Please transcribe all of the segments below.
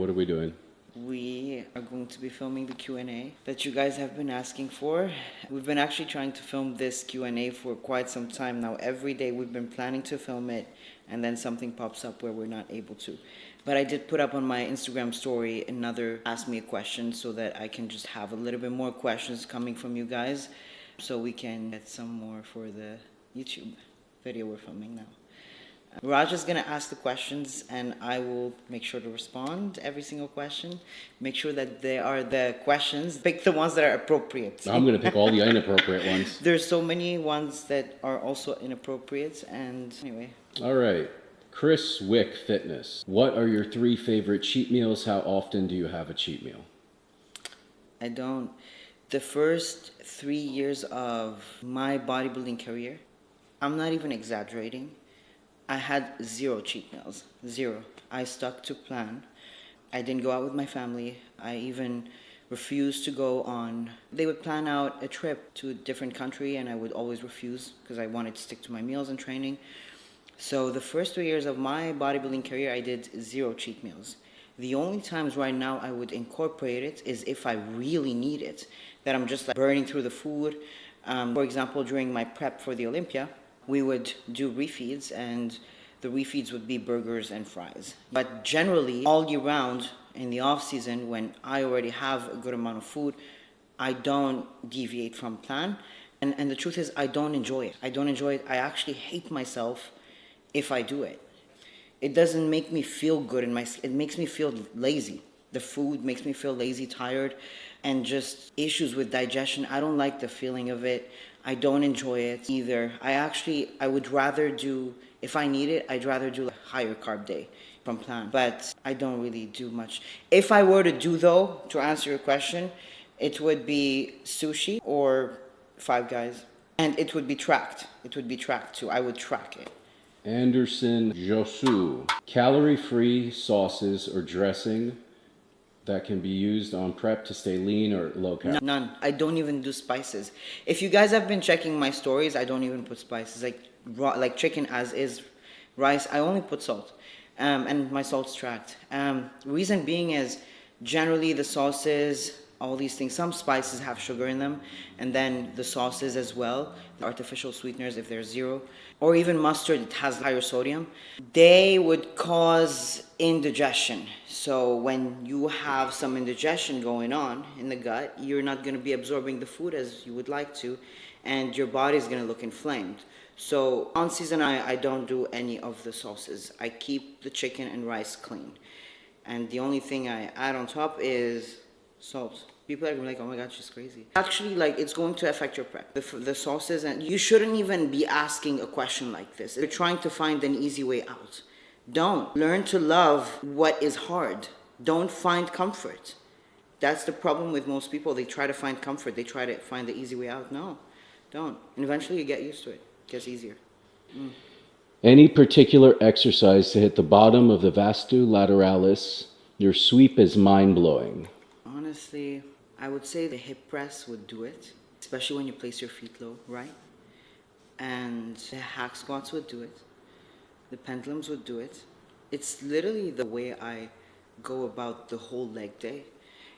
What are we doing? We are going to be filming the Q&A that you guys have been asking for. We've been actually trying to film this Q&A for quite some time now. Every day we've been planning to film it, and then something pops up where we're not able to. But I did put up on my Instagram story another Ask Me a Question so that I can just have a little bit more questions coming from you guys so we can get some more for the YouTube video we're filming now. Raj is going to ask the questions and I will make sure to respond every single question. Make sure that they are the questions. Pick the ones that are appropriate. I'm going to pick all the inappropriate ones. There's so many ones that are also inappropriate, and anyway. All right. Chris Wick Fitness. What are your 3 favorite cheat meals? How often do you have a cheat meal? I don't. The first 3 years of my bodybuilding career, I'm not even exaggerating, I had 0 cheat meals, 0. I stuck to plan. I didn't go out with my family. I even refused to go on. They would plan out a trip to a different country and I would always refuse because I wanted to stick to my meals and training. So the first 3 years of my bodybuilding career, I did 0 cheat meals. The only times right now I would incorporate it is if I really need it, that I'm just like burning through the food. For example, during my prep for the Olympia, we would do refeeds, and the refeeds would be burgers and fries. But generally, all year round, in the off season, when I already have a good amount of food, I don't deviate from plan. And the truth is, I don't enjoy it. I don't enjoy it. I actually hate myself if I do it. It doesn't make me feel good it makes me feel lazy. The food makes me feel lazy, tired, and just issues with digestion. I don't like the feeling of it. I don't enjoy it either. I would rather do, if I need it, I'd rather do a higher carb day from plan. But I don't really do much. If I were to do though, to answer your question, it would be sushi or Five Guys. And it would be tracked. It would be tracked too. I would track it. Anderson Josu. Calorie-free sauces or dressing that can be used on prep to stay lean or low carb? None. I don't even do spices. If you guys have been checking my stories, I don't even put spices. Like raw, like chicken as is, rice, I only put salt. And my salt's tracked. Reason being is generally the sauces, all these things, some spices have sugar in them, and then the sauces as well, the artificial sweeteners, if they're 0, or even mustard, it has higher sodium, they would cause indigestion. So when you have some indigestion going on in the gut, you're not going to be absorbing the food as you would like to, and your body's going to look inflamed. So on season, I don't do any of the sauces. I keep the chicken and rice clean. And the only thing I add on top is salt. People are gonna be like, oh my god, she's crazy. Actually, like, it's going to affect your prep. The sauces, and you shouldn't even be asking a question like this. You're trying to find an easy way out. Don't. Learn to love what is hard. Don't find comfort. That's the problem with most people. They try to find comfort. They try to find the easy way out. No, don't. And eventually you get used to it. It gets easier. Any particular exercise to hit the bottom of the vastus lateralis? Your sweep is mind-blowing. Honestly, I would say the hip press would do it, especially when you place your feet low, right? And the hack squats would do it. The pendulums would do it. It's literally the way I go about the whole leg day.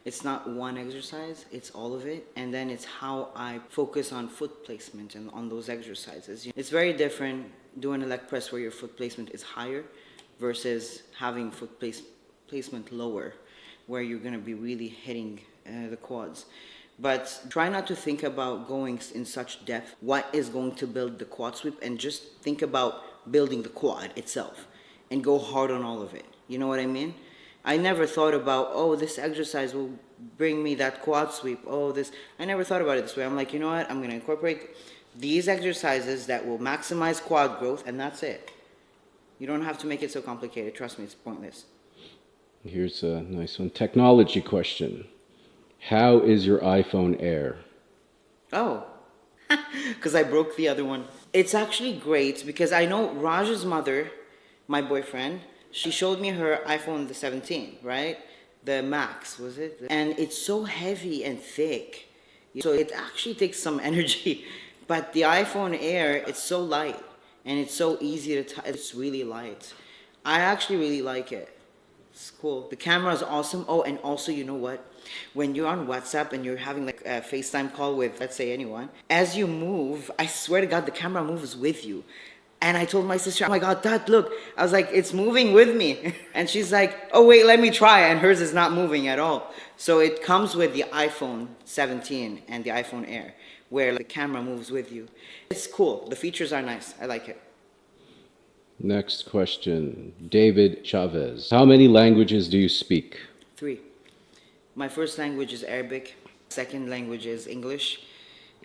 It's not one exercise, it's all of it. And then it's how I focus on foot placement and on those exercises. It's very different doing a leg press where your foot placement is higher versus having foot placement lower, where you're going to be really hitting the quads. But try not to think about going in such depth what is going to build the quad sweep, and just think about building the quad itself and go hard on all of it. You know what I mean? I never thought about, oh, this exercise will bring me that quad sweep. Oh, this. I never thought about it this way. I'm like, you know what? I'm going to incorporate these exercises that will maximize quad growth, and that's it. You don't have to make it so complicated. Trust me, it's pointless. Here's a nice one. Technology question. How is your iPhone Air? Oh, because I broke the other one. It's actually great because I know Raj's mother, my boyfriend, she showed me her iPhone the 17, right? The Max, was it? And it's so heavy and thick. So it actually takes some energy. But the iPhone Air, it's so light and it's so easy to it's really light. I actually really like it. It's cool. The camera is awesome. Oh, and also, you know what? When you're on WhatsApp and you're having like a FaceTime call with, let's say, anyone, as you move, I swear to God, the camera moves with you. And I told my sister, oh my God, Dad, look. I was like, it's moving with me. And she's like, oh wait, let me try. And hers is not moving at all. So it comes with the iPhone 17 and the iPhone Air, where the camera moves with you. It's cool. The features are nice. I like it. Next question. David Chavez. How many languages do you speak? 3. My first language is Arabic. Second language is English.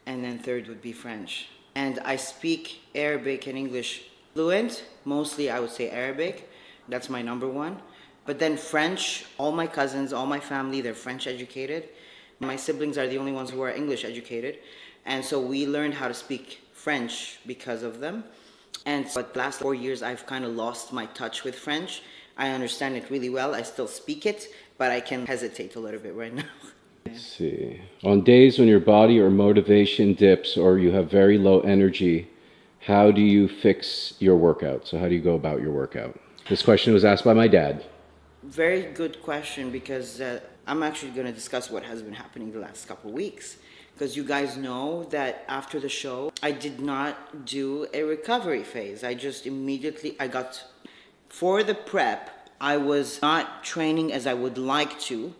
And then third would be French. And I speak Arabic and English fluent. Mostly I would say Arabic. That's my number one. But then French, all my cousins, all my family, they're French educated. My siblings are the only ones who are English educated. And so we learned how to speak French because of them. And but the last 4 years, I've kind of lost my touch with French. I understand it really well. I still speak it, but I can hesitate a little bit right now. Let's see. On days when your body or motivation dips or you have very low energy, how do you fix your workout? So how do you go about your workout? This question was asked by my dad. Very good question, because I'm actually going to discuss what has been happening the last couple of weeks. Because you guys know that after the show, I did not do a recovery phase. I just immediately, for the prep, I was not training as I would like to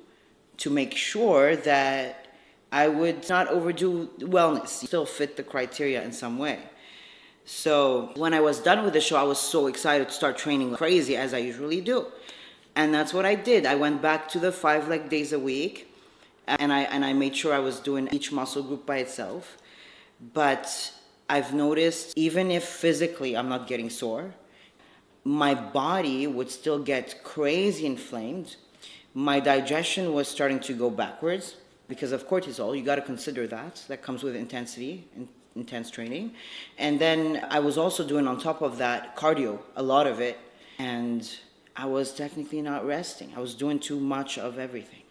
make sure that I would not overdo wellness, still fit the criteria in some way. So when I was done with the show, I was so excited to start training like crazy, as I usually do. And that's what I did. I went back to the 5 leg days a week, and I made sure I was doing each muscle group by itself. But I've noticed, even if physically I'm not getting sore, my body would still get crazy inflamed. My digestion was starting to go backwards because of cortisol. You got to consider that. That comes with intensity, intense training. And then I was also doing on top of that cardio, a lot of it. And I was technically not resting. I was doing too much of everything.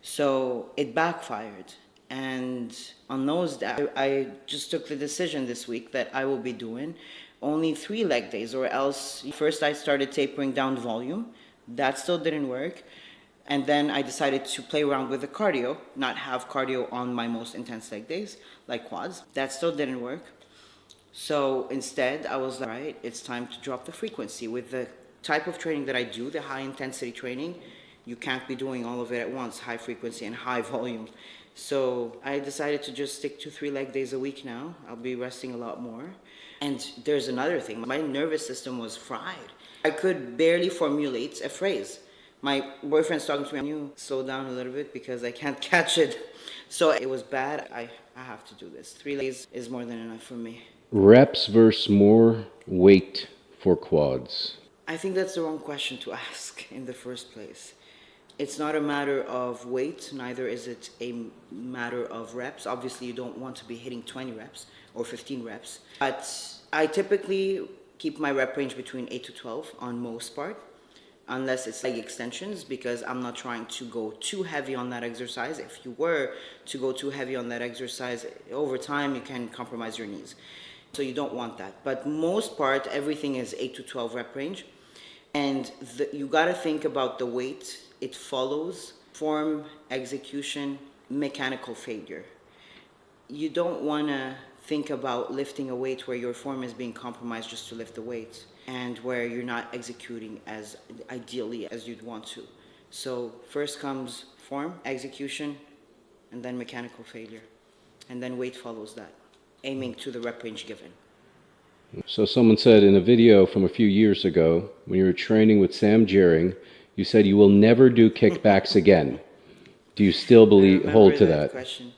So it backfired. And on those, I just took the decision this week that I will be doing only 3 leg days, or else first I started tapering down volume. That still didn't work. And then I decided to play around with the cardio, not have cardio on my most intense leg days, like quads. That still didn't work. So instead, I was like, right, it's time to drop the frequency. With the type of training that I do, the high intensity training, you can't be doing all of it at once, high frequency and high volume. So I decided to just stick to 3 leg days a week now. I'll be resting a lot more. And there's another thing. My nervous system was fried. I could barely formulate a phrase. My boyfriend's talking to me, can you slow down a little bit because I can't catch it. So it was bad. I have to do this. 3 days is more than enough for me. Reps versus more weight for quads. I think that's the wrong question to ask in the first place. It's not a matter of weight, neither is it a matter of reps. Obviously, you don't want to be hitting 20 reps or 15 reps. But I typically keep my rep range between 8 to 12 on most part, unless it's leg extensions, because I'm not trying to go too heavy on that exercise. If you were to go too heavy on that exercise, over time you can compromise your knees. So you don't want that. But most part, everything is 8 to 12 rep range. And you gotta think about the weight. It follows form, execution, mechanical failure. You don't wanna think about lifting a weight where your form is being compromised just to lift the weight, and where you're not executing as ideally as you'd want to. So first comes form, execution, and then mechanical failure. And then weight follows that, aiming to the rep range given. So someone said in a video from a few years ago, when you were training with Sam Jering, you said you will never do kickbacks again. Do you still hold to that? Question.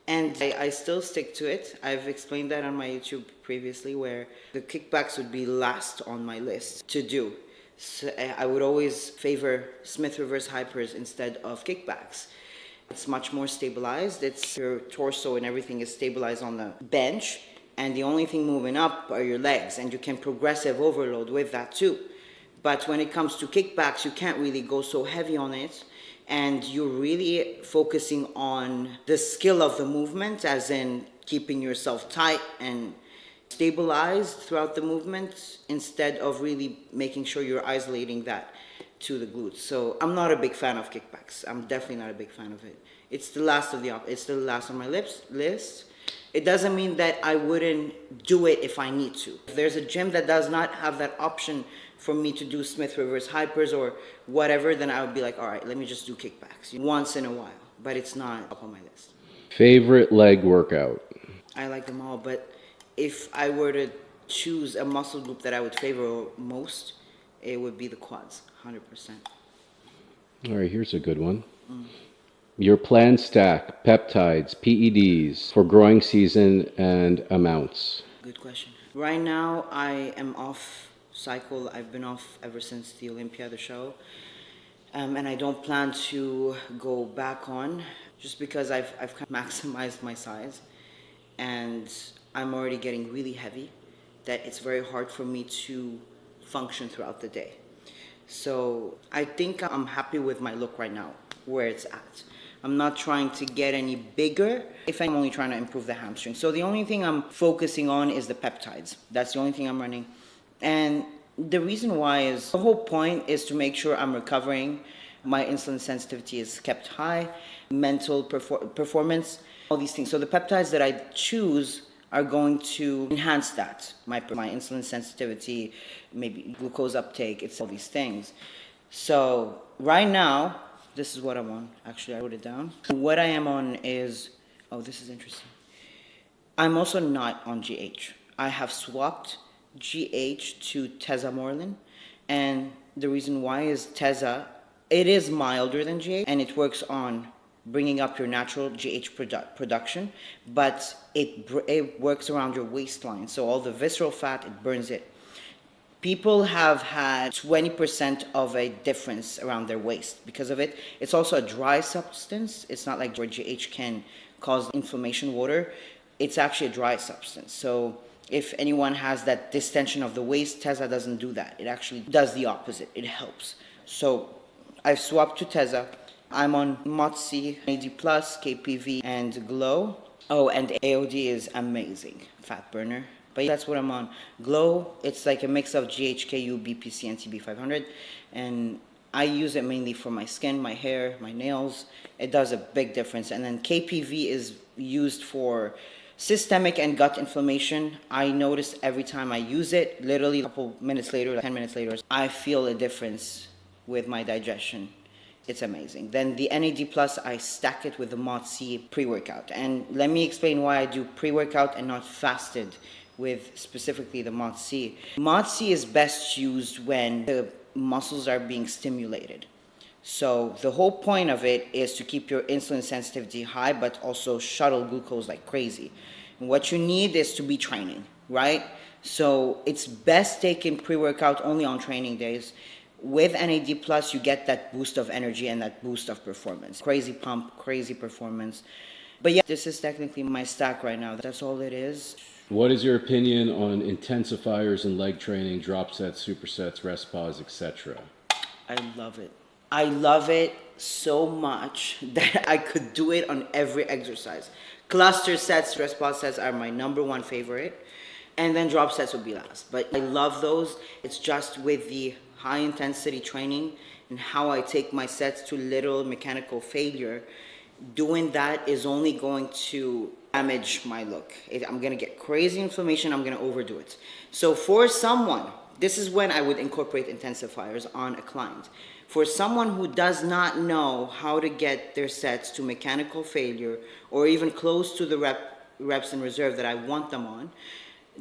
And I still stick to it. I've explained that on my YouTube previously, where the kickbacks would be last on my list to do. So I would always favor Smith reverse hypers instead of kickbacks. It's much more stabilized. It's your torso and everything is stabilized on the bench, and the only thing moving up are your legs, and you can progressive overload with that too. But when it comes to kickbacks, you can't really go so heavy on it, and you're really focusing on the skill of the movement, as in keeping yourself tight and stabilized throughout the movement, instead of really making sure you're isolating that to the glutes. So I'm not a big fan of kickbacks. I'm definitely not a big fan of it. It's the last of the it's the last on my list. It doesn't mean that I wouldn't do it if I need to. If there's a gym that does not have that option for me to do Smith reverse hypers or whatever, then I would be like, all right, let me just do kickbacks once in a while. But it's not up on my list. Favorite leg workout? I like them all, but if I were to choose a muscle group that I would favor most, it would be the quads, 100%. All right, here's a good one. Your planned stack, peptides, PEDs for growing season and amounts. Good question. Right now, I am off cycle. I've been off ever since the Olympia, the show. And I don't plan to go back on just because I've kind of maximized my size. And I'm already getting really heavy that it's very hard for me to function throughout the day. So I think I'm happy with my look right now, where it's at. I'm not trying to get any bigger. If I'm only trying to improve the hamstring. So the only thing I'm focusing on is the peptides. That's the only thing I'm running. And the reason why is, the whole point is to make sure I'm recovering. My insulin sensitivity is kept high, mental performance, all these things. So the peptides that I choose are going to enhance that. My insulin sensitivity, maybe glucose uptake, it's all these things. So right now, this is what I'm on. Actually, I wrote it down. What I am on is, oh, this is interesting. I'm also not on GH. I have swapped GH to tesamorelin. And the reason why is tesa, it is milder than GH, and it works on bringing up your natural GH production, but it works around your waistline. So all the visceral fat, it burns it. People have had 20% of a difference around their waist because of it. It's also a dry substance. It's not like where GH can cause inflammation water. It's actually a dry substance. So if anyone has that distension of the waist, Tesa doesn't do that. It actually does the opposite. It helps. So I've swapped to Tesa. I'm on MOTC, AD+, KPV, and Glow. Oh, and AOD is amazing. Fat burner. But that's what I'm on. Glow, it's like a mix of GHKU, BPC, and TB500. And I use it mainly for my skin, my hair, my nails. It does a big difference. And then KPV is used for systemic and gut inflammation. I notice every time I use it, literally a couple minutes later, like 10 minutes later, I feel a difference with my digestion. It's amazing. Then the NAD+, I stack it with the MOTC pre-workout. And let me explain why I do pre-workout and not fasted with specifically the MOTC. MOTC is best used when the muscles are being stimulated. So the whole point of it is to keep your insulin sensitivity high, but also shuttle glucose like crazy. And what you need is to be training, right? So it's best taken pre-workout only on training days. With NAD+, you get that boost of energy and that boost of performance. Crazy pump, crazy performance. But yeah, this is technically my stack right now. That's all it is. What is your opinion on intensifiers in leg training, drop sets, supersets, rest pause, etc.? I love it. I love it so much that I could do it on every exercise. Cluster sets, rest pause sets are my #1 favorite. And then drop sets would be last. But I love those. It's just with the high intensity training and how I take my sets to literal mechanical failure. Doing that is only going to damage my look. I'm going to get crazy inflammation. I'm going to overdo it. So for someone, this is when I would incorporate intensifiers on a client. For someone who does not know how to get their sets to mechanical failure or even close to the reps in reserve that I want them on,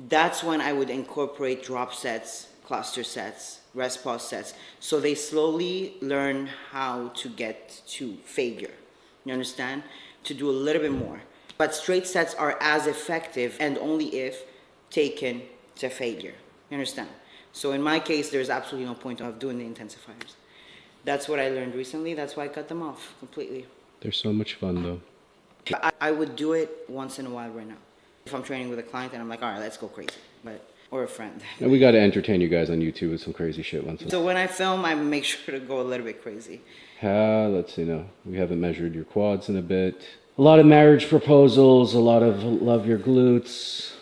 that's when I would incorporate drop sets, cluster sets, rest pause sets, so they slowly learn how to get to failure. You understand? To do a little bit more. But straight sets are as effective and only if taken to failure. You understand? So in my case, there's absolutely no point of doing the intensifiers. That's what I learned recently. That's why I cut them off completely. They're so much fun though. I would do it once in a while right now. If I'm training with a client and I'm like, all right, let's go crazy. Or a friend. And we got to entertain you guys on YouTube with some crazy shit once in a while. So when I film, I make sure to go a little bit crazy. Let's see, no. We haven't measured your quads in a bit. A lot of marriage proposals, a lot of love your glutes.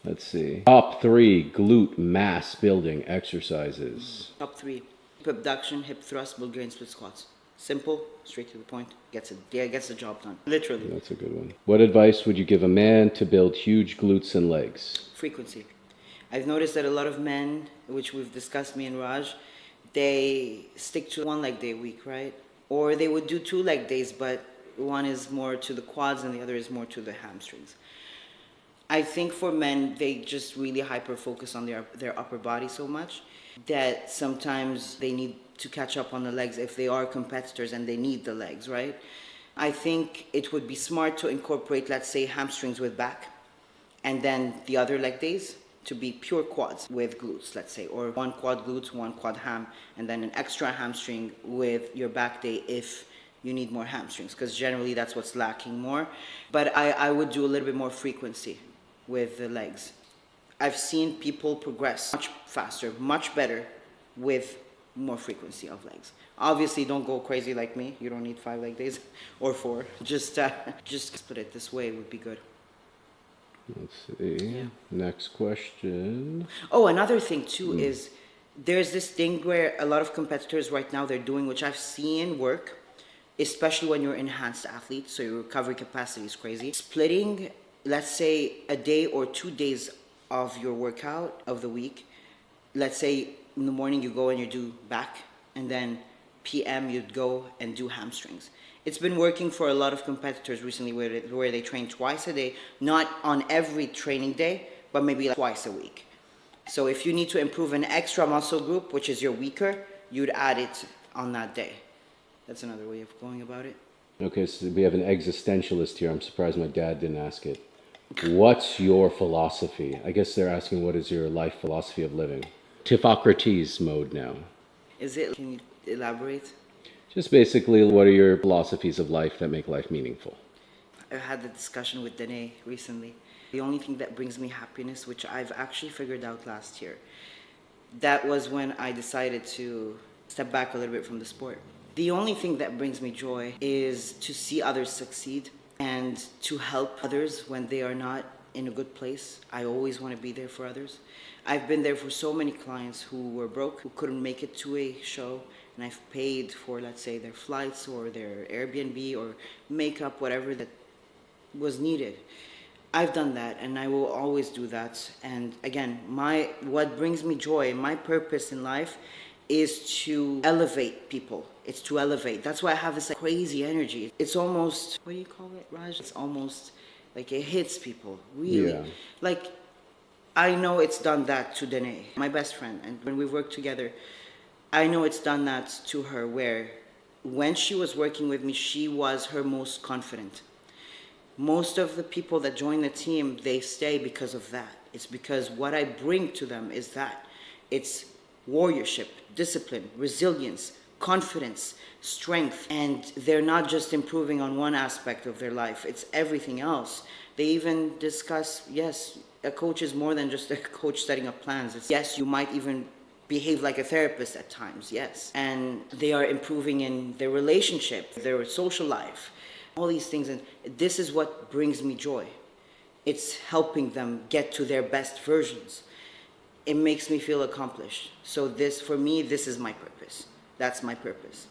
Let's see. Top 3 glute mass building exercises. Top 3. Hip abduction, hip thrust, Bulgarian split squats. Simple, straight to the point, gets the job done. Literally. That's a good one. What advice would you give a man to build huge glutes and legs? Frequency. I've noticed that a lot of men, which we've discussed, me and Raj, they stick to one leg day a week, right? Or they would do 2 leg days, but one is more to the quads and the other is more to the hamstrings. I think for men, they just really hyper focus on their upper body so much that sometimes they need to catch up on the legs if they are competitors and they need the legs, right? I think it would be smart to incorporate, let's say, hamstrings with back, and then the other leg days to be pure quads with glutes, let's say, or 1 quad glutes, 1 quad ham, and then an extra hamstring with your back day if you need more hamstrings, because generally that's what's lacking more. But I would do a little bit more frequency with the legs. I've seen people progress much faster, much better with more frequency of legs. Obviously, don't go crazy like me. You don't need 5 leg days or 4. Just split it this way would be good. Let's see. Yeah. Next question. Oh, another thing too is there's this thing where a lot of competitors right now they're doing, which I've seen work, especially when you're enhanced athlete, so your recovery capacity is crazy. Splitting, let's say, a day or 2 days of your workout of the week. Let's say in the morning you go and you do back, and then PM you'd go and do hamstrings. It's been working for a lot of competitors recently where they train twice a day, not on every training day, but maybe like twice a week. So if you need to improve an extra muscle group, which is your weaker, you'd add it on that day. That's another way of going about it. Okay, so we have an existentialist here. I'm surprised my dad didn't ask it. What's your philosophy? I guess they're asking what is your life philosophy of living? Tiffocrates mode now. Can you elaborate? Just basically, what are your philosophies of life that make life meaningful? I had the discussion with Danae recently. The only thing that brings me happiness, which I've actually figured out last year, that was when I decided to step back a little bit from the sport. The only thing that brings me joy is to see others succeed and to help others when they are not in a good place. I always want to be there for others. I've been there for so many clients who were broke, who couldn't make it to a show, and I've paid for, let's say, their flights or their Airbnb or makeup, whatever that was needed. I've done that, and I will always do that. And again, what brings me joy, my purpose in life is to elevate people. It's to elevate. That's why I have this crazy energy. It's almost, what do you call it, Raj? It's almost like it hits people, really. Yeah. Like, I know it's done that to Danae, my best friend. And when we work together, I know it's done that to her, where when she was working with me, she was her most confident. Most of the people that join the team, they stay because of that. It's because what I bring to them is that. It's warriorship, discipline, resilience, confidence, strength. And they're not just improving on one aspect of their life, it's everything else. They even discuss, yes, a coach is more than just a coach setting up plans. Yes, you might even behave like a therapist at times, yes. And they are improving in their relationship, their social life, all these things. And this is what brings me joy. It's helping them get to their best versions. It makes me feel accomplished. So this, for me, this is my purpose. That's my purpose.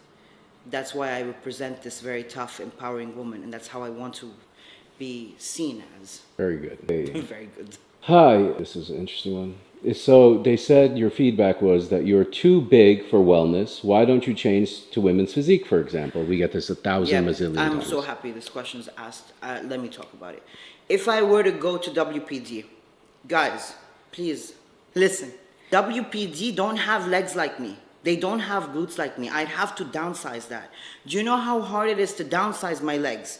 That's why I represent this very tough, empowering woman, and that's how I want to be seen as. Very good. Hey. Very good. Hi, this is an interesting one. So they said your feedback was that you're too big for wellness. Why don't you change to women's physique, for example? We get this 1,000 mazillion times. I'm so happy this question's asked. Let me talk about it. If I were to go to WPD, guys, please listen. WPD don't have legs like me. They don't have glutes like me. I'd have to downsize that. Do you know how hard it is to downsize my legs?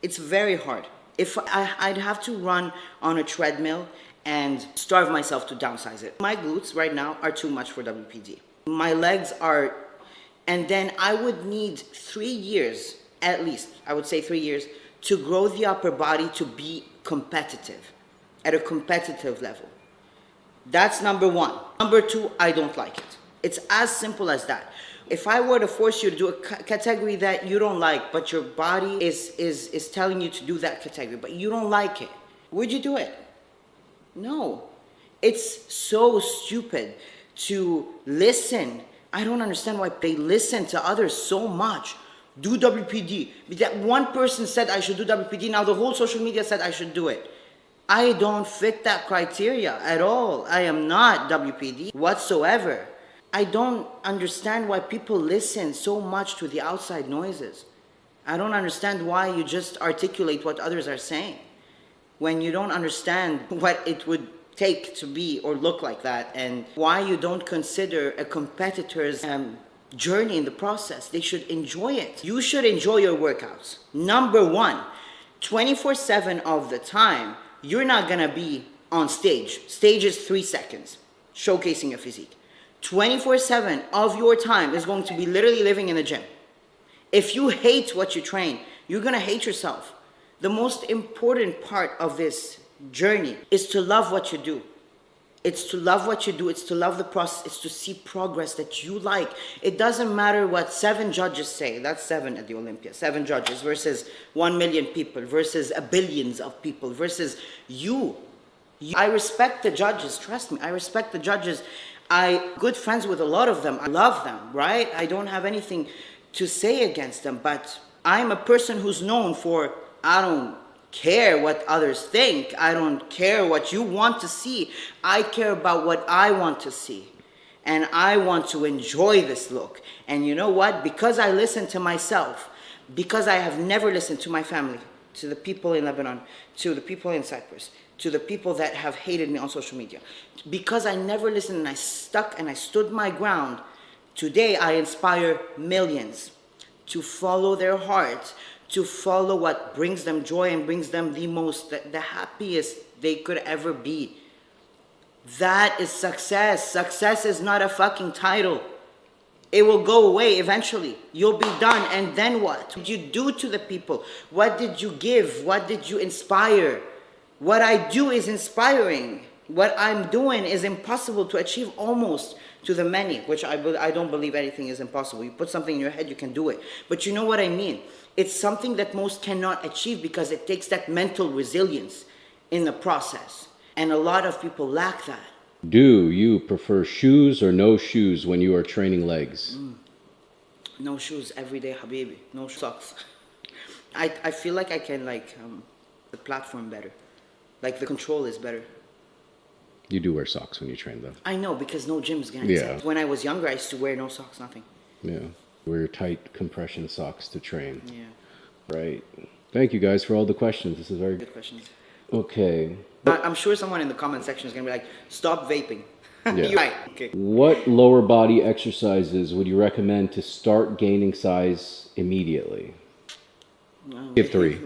It's very hard. I'd have to run on a treadmill and starve myself to downsize it. My glutes right now are too much for WPD. My legs are, and then I would need 3 years, at least, I would say 3 years, to grow the upper body to be competitive, at a competitive level. That's number one. Number two, I don't like it. It's as simple as that. If I were to force you to do a category that you don't like, but your body is telling you to do that category, but you don't like it, would you do it? No. It's so stupid to listen I don't understand why they listen to others so much. Do WPD. That one person said I should do WPD. Now the whole social media said I should do it. I don't fit that criteria at all. I am not WPD whatsoever. I don't understand why people listen so much to the outside noises. I don't understand why you just articulate what others are saying when you don't understand what it would take to be or look like that, and why you don't consider a competitor's journey in the process. They should enjoy it. You should enjoy your workouts. Number one, 24/7 of the time, you're not gonna be on stage. Stage is 3 seconds, showcasing your physique. 24/7 of your time is going to be literally living in the gym. If you hate what you train, you're gonna hate yourself. The most important part of this journey is to love what you do. It's to love what you do. It's to love the process. It's to see progress that you like. It doesn't matter what 7 judges say. That's 7 at the Olympia. 7 judges versus 1 million people versus billions of people versus you. I respect the judges. Trust me. I respect the judges. I'm good friends with a lot of them. I love them, right? I don't have anything to say against them, but I'm a person who's known for, I don't care what others think. I don't care what you want to see. I care about what I want to see. And I want to enjoy this look. And you know what? Because I listen to myself, because I have never listened to my family, to the people in Lebanon, to the people in Cyprus, to the people that have hated me on social media, because I never listened and I stuck and I stood my ground, today I inspire millions to follow their heart, to follow what brings them joy and brings them the happiest they could ever be. That is success. Success is not a fucking title. It will go away eventually. You'll be done. And then what? What did you do to the people? What did you give? What did you inspire? What I do is inspiring. What I'm doing is impossible to achieve almost to the many, which I don't believe anything is impossible. You put something in your head, you can do it. But you know what I mean? It's something that most cannot achieve because it takes that mental resilience in the process. And a lot of people lack that. Do you prefer shoes or no shoes when you are training legs? No shoes every day, habibi. No socks. I feel like I can the platform better. Like the control is better. You do wear socks when you train though. I know, because no gym is gonna accept. When I was younger, I used to wear no socks, nothing. Yeah. Wear tight compression socks to train. Yeah. Right. Thank you guys for all the questions. This is very good questions. Okay. I'm sure someone in the comment section is gonna be like, stop vaping. Yeah. You're right. Okay. What lower body exercises would you recommend to start gaining size immediately? Give 3.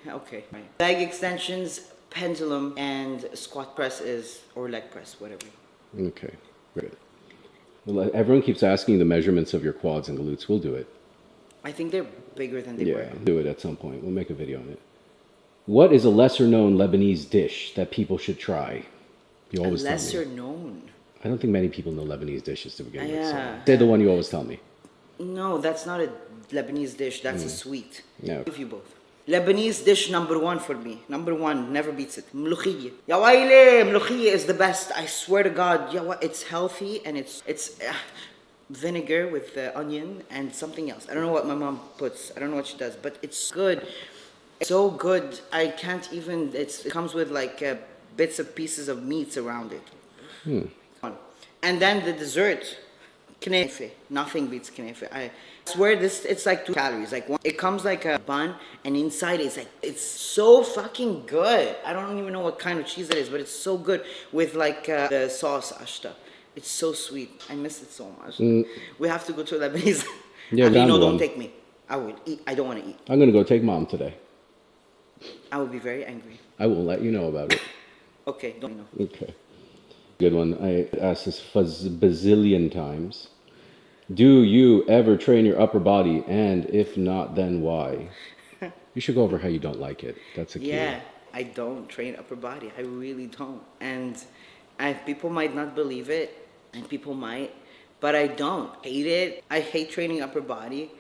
Okay. Leg extensions, pendulum, and squat press or leg press, whatever. Okay, great. Well, everyone keeps asking the measurements of your quads and glutes. We'll do it. I think they're bigger than they were. Yeah, do it at some point. We'll make a video on it. What is a lesser known Lebanese dish that people should try? You always tell me. Lesser known? I don't think many people know Lebanese dishes to begin with. Yeah. So say the one you always tell me. No, that's not a Lebanese dish. That's a sweet. Yeah. I'll give you both. Lebanese dish number 1 for me. Number 1, never beats it. Mlokhiyeh. Ya wayle, mlokhiyeh is the best. I swear to God. It's healthy and it's vinegar with onion and something else. I don't know what my mom puts. I don't know what she does, but it's good. It's so good. I can't even. It comes with bits of pieces of meats around it. And then the dessert, knefe. Nothing beats knefe. I swear it's like 2 calories. It comes like a bun, and inside it's so fucking good. I don't even know what kind of cheese it is, but it's so good with the sauce ashta. It's so sweet. I miss it so much. We have to go to Lebanese. Yeah, don't take me. I will eat. I don't want to eat. I'm gonna go take mom today. I will be very angry. I will let you know about it. Okay, don't know. Okay. Good one. I asked this bazillion times. Do you ever train your upper body? And if not, then why? You should go over how you don't like it. That's a key. Yeah, I don't train upper body. I really don't. And people might not believe it, and people might, but I don't hate it. I hate training upper body.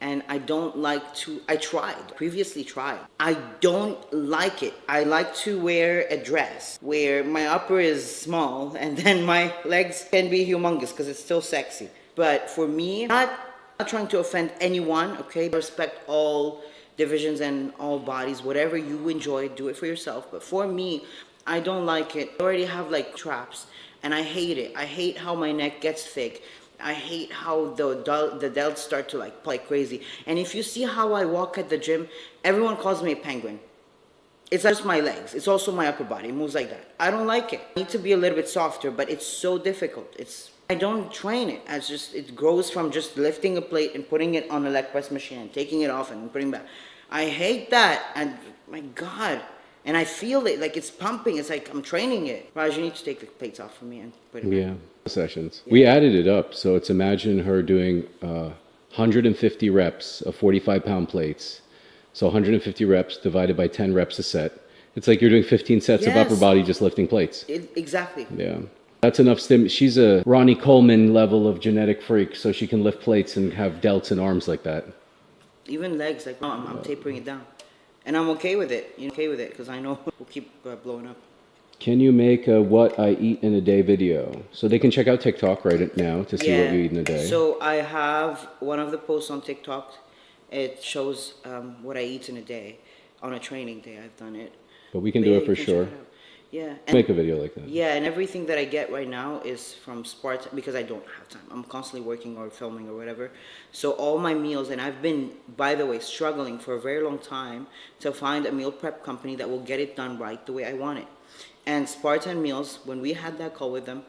And I don't like to, previously tried. I don't like it. I like to wear a dress where my upper is small and then my legs can be humongous because it's still sexy. But for me, not trying to offend anyone, okay? Respect all divisions and all bodies. Whatever you enjoy, do it for yourself. But for me, I don't like it. I already have like traps, and I hate it. I hate how my neck gets thick. I hate how the delts start to like crazy. And if you see how I walk at the gym, everyone calls me a penguin. It's not just my legs. It's also my upper body. It moves like that. I don't like it. I need to be a little bit softer, but it's so difficult. I don't train it. It grows from just lifting a plate and putting it on a leg press machine and taking it off and putting it back. I hate that. And my God. And I feel it. Like it's pumping. It's like I'm training it. Raj, you need to take the plates off for me and put it back. Yeah, sessions. Yeah. We added it up. So it's imagine her doing 150 reps of 45-pound plates. So 150 reps divided by 10 reps a set. It's like you're doing 15 sets of upper body just lifting plates. Exactly. Yeah. That's enough She's a Ronnie Coleman level of genetic freak, so she can lift plates and have delts and arms like that. Even legs, like I'm tapering it down. And I'm okay with it. Okay with it, because I know we'll keep blowing up. Can you make a what I eat in a day video? So they can check out TikTok right now to see what you eat in a day. So I have one of the posts on TikTok. It shows what I eat in a day. On a training day, I've done it. But we can do it for sure. Yeah. Make a video like that. Yeah, and everything that I get right now is from Spartan, because I don't have time. I'm constantly working or filming or whatever. So all my meals, and I've been, by the way, struggling for a very long time to find a meal prep company that will get it done right the way I want it. And Spartan Meals, when we had that call with them,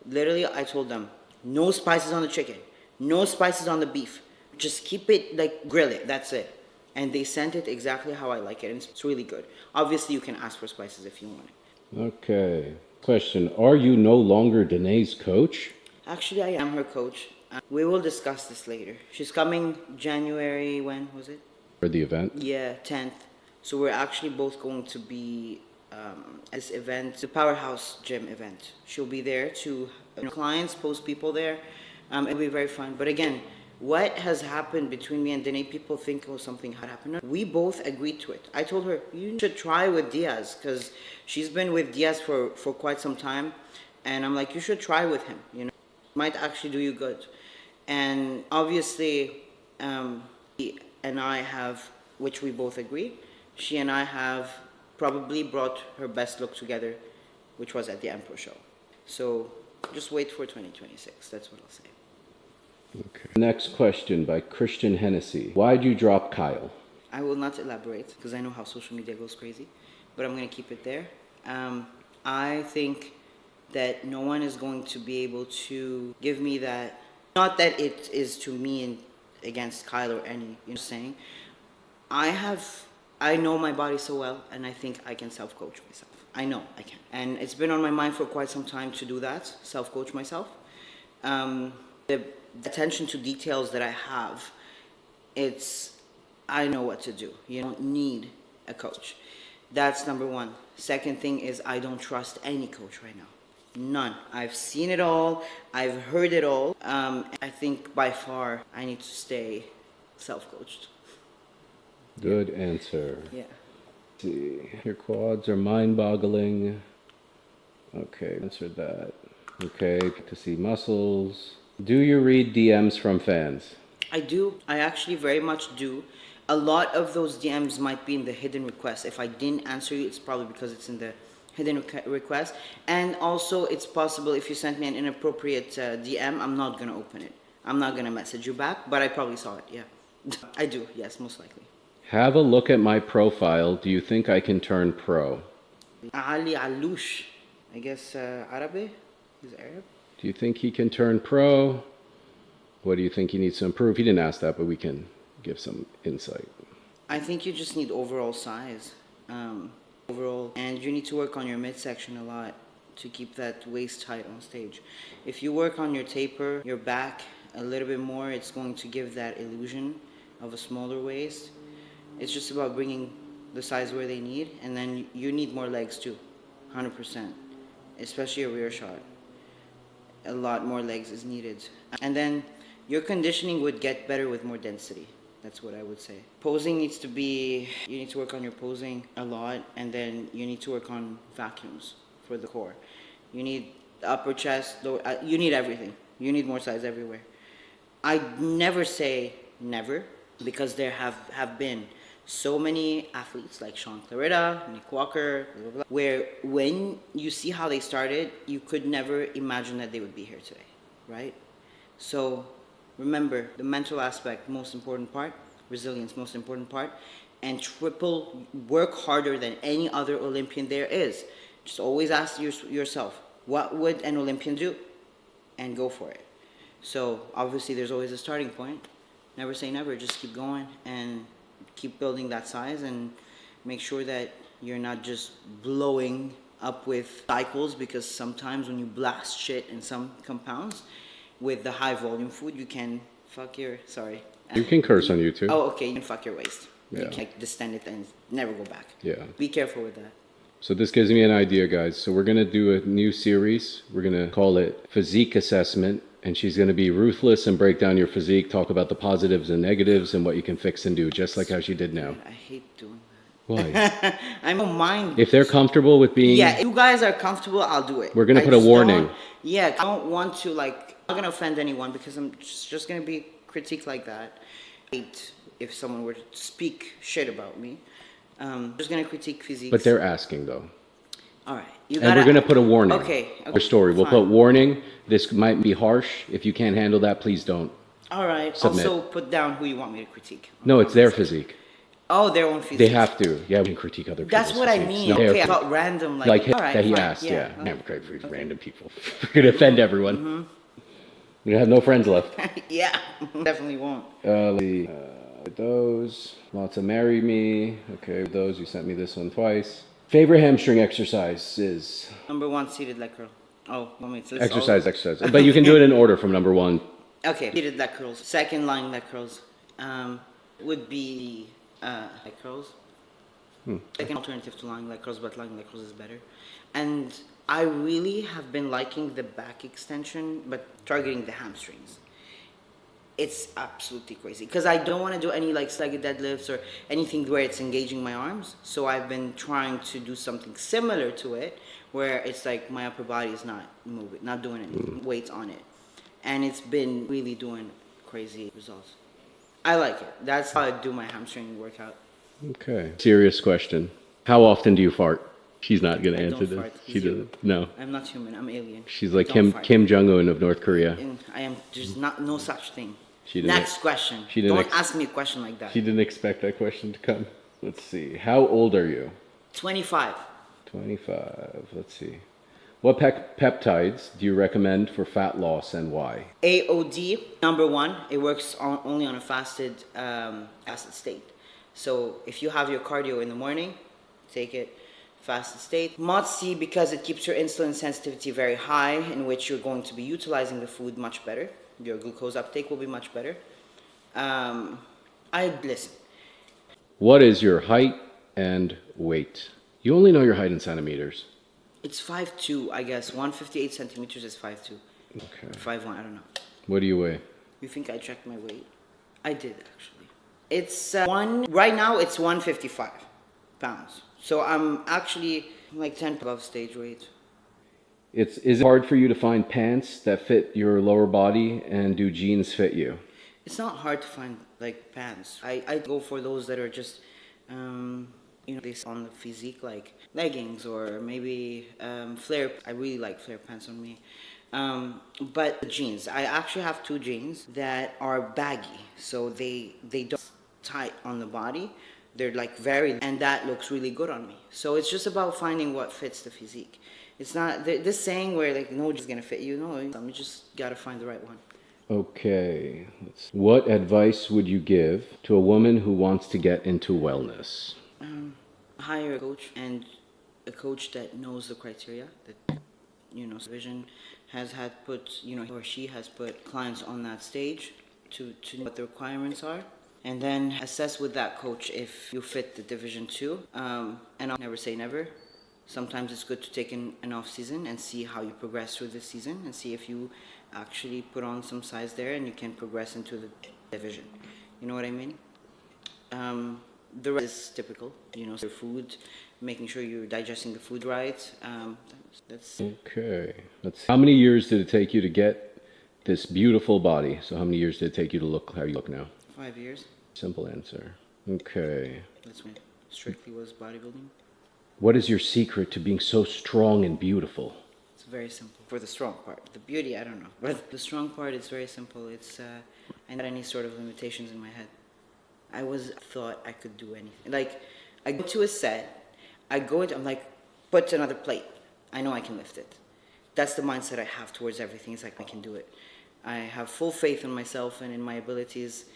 literally I told them, no spices on the chicken, no spices on the beef. Just keep it, like, grill it, that's it. And they sent it exactly how I like it, and it's really good. Obviously, you can ask for spices if you want it. Okay. Question. Are you no longer Danae's coach? Actually, I am her coach. We will discuss this later. She's coming January, when was it? For the event? Yeah, 10th. So we're actually both going to be at this event, the Powerhouse Gym event. She'll be there to clients, post people there. It'll be very fun. But again, what has happened between me and Danae, people think, oh, something had happened. We both agreed to it. I told her, you should try with Diaz, because she's been with Diaz for quite some time. And I'm like, you should try with him, might actually do you good. And obviously, he and I have, which we both agree, she and I have probably brought her best look together, which was at the Emperor show. So just wait for 2026, that's what I'll say. Okay. Next question by Christian Hennessy. Why'd you drop Kyle? I will not elaborate because I know how social media goes crazy, but I'm going to keep it there. I think that no one is going to be able to give me that, not that it is to me and against Kyle or any, saying. I know my body so well, and I think I can self-coach myself. I know I can. And it's been on my mind for quite some time to do that, self-coach myself. The attention to details that I have, I know what to do. You don't need a coach. That's number one. Second thing is I don't trust any coach right now. None. I've seen it all. I've heard it all. I think by far I need to stay self-coached. Good answer. Yeah. Let's see. Your quads are mind-boggling. Okay, answered that. Okay, to see muscles. Do you read DMs from fans? I do. I actually very much do. A lot of those DMs might be in the hidden request. If I didn't answer you, it's probably because it's in the hidden request. And also, it's possible if you sent me an inappropriate DM, I'm not going to open it. I'm not going to message you back, but I probably saw it, yeah. I do, yes, most likely. Have a look at my profile. Do you think I can turn pro? Ali Alouche. I guess Arabic? He's Arab? Do you think he can turn pro? What do you think he needs to improve? He didn't ask that, but we can give some insight. I think you just need overall size. Overall, and you need to work on your midsection a lot to keep that waist tight on stage. If you work on your taper, your back a little bit more, it's going to give that illusion of a smaller waist. It's just about bringing the size where they need, and then you need more legs too, 100%, especially a rear shot. A lot more legs is needed. And then your conditioning would get better with more density. That's what I would say. Posing needs to be, you need to work on your posing a lot, and then you need to work on vacuums for the core. You need the upper chest, lower, you need everything. You need more size everywhere. I'd never say never, because there have been so many athletes like Sean Clarita, Nick Walker, blah, blah, blah, where when you see how they started, you could never imagine that they would be here today, right? So remember, the mental aspect, most important part, resilience, most important part, and triple work harder than any other Olympian there is. Just always ask yourself, what would an Olympian do? And go for it. So obviously there's always a starting point. Never say never, just keep going and keep building that size, and make sure that you're not just blowing up with cycles, because sometimes when you blast shit in some compounds with the high volume food, you can fuck your, sorry. You can curse on YouTube. Oh, okay, you can fuck your waist. Yeah. You can distend it and never go back. Yeah. Be careful with that. So this gives me an idea, guys. So we're going to do a new series. We're going to call it Physique Assessment. And she's going to be ruthless and break down your physique, talk about the positives and negatives and what you can fix and do, just like how she did now. I hate doing Why? that. I don't mind. If they're comfortable with being... Yeah, if you guys are comfortable, I'll do it. We're going to put a just warning. I don't want to, like, I'm not going to offend anyone, because I'm just going to be critiqued like that. I hate if someone were to speak shit about me. Just going to critique physique. But they're asking, though. All right. And we're going to put a warning. Okay. Our story. We'll put warning. This might be harsh. If you can't handle that, please don't. All right. Submit. Also, put down who you want me to critique. No, it's their physique. Oh, their own physique. They have to. Yeah, we can critique other people's That's what I physiques. mean. No, Okay, I thought random, like like all right, that he fine. asked, yeah. Okay. Never great for random people. We're going to offend everyone. Mm-hmm. We're going to have no friends left. Yeah, definitely won't. Let's see. Those. Lots of marry me. Okay, those. You sent me this one twice. Favorite hamstring exercise is? Number 1, seated leg curl. Oh, let me list Exercise. But you can do it in order from number 1. Okay, seated leg curls. Second, lying leg curls. Would be leg curls. Second alternative to lying leg curls, but lying leg curls is better. And I really have been liking the back extension, but targeting the hamstrings. It's absolutely crazy, because I don't want to do any like staggered deadlifts or anything where it's engaging my arms. So I've been trying to do something similar to it, where it's like my upper body is not moving, not doing any weights on it. And it's been really doing crazy results. I like it. That's how I do my hamstring workout. Okay. Serious question. How often do you fart? She's not going to I answer don't this. fart. She doesn't. No. I'm not human. I'm alien. She's like Don't Kim fart. Jong-un of North Korea. And I am. There's no such thing. She didn't Next question. she didn't Don't ask me a question like that. She didn't expect that question to come. Let's see. How old are you? 25. 25. Let's see. What peptides do you recommend for fat loss and why? AOD, number 1, it works only on a fasted state. So if you have your cardio in the morning, take it fasted state. MOD-C, because it keeps your insulin sensitivity very high, in which you're going to be utilizing the food much better. Your glucose uptake will be much better. Listen. What is your height and weight? You only know your height in centimeters. It's 5'2", I guess. 158 centimeters is 5'2". Okay. 5'1", I don't know. What do you weigh? You think I checked my weight? I did, actually. It's right now it's 155 pounds. So I'm actually like 10 above stage weight. Is it hard for you to find pants that fit your lower body, and do jeans fit you? It's not hard to find like pants. I go for those that are just based on the physique, like leggings or maybe flare. I really like flare pants on me. But jeans, I actually have 2 jeans that are baggy, so they don't tight on the body. They're like and that looks really good on me. So it's just about finding what fits the physique. It's not this saying where like no is gonna fit you. No, you just gotta find the right one. Okay. What advice would you give to a woman who wants to get into wellness? Hire a coach, and a coach that knows the criteria, that supervision has had put or she has put clients on that stage to know what the requirements are, and then assess with that coach if you fit the division 2. And I'll never say never. Sometimes it's good to take an off season and see how you progress through the season, and see if you actually put on some size there and you can progress into the division. You know what I mean? The rest is typical, your food, making sure you're digesting the food right. That's Okay. How many years did it take you to get this beautiful body. So how many years did it take you to look how you look now? 5 years. Simple answer. Okay. That's when it strictly was bodybuilding. What is your secret to being so strong and beautiful? It's very simple. For the strong part. The beauty, I don't know. But the strong part is very simple. It's, I not any sort of limitations in my head. I thought I could do anything. Like, I go to a set, I'm like, put another plate. I know I can lift it. That's the mindset I have towards everything. It's like, I can do it. I have full faith in myself and in my abilities.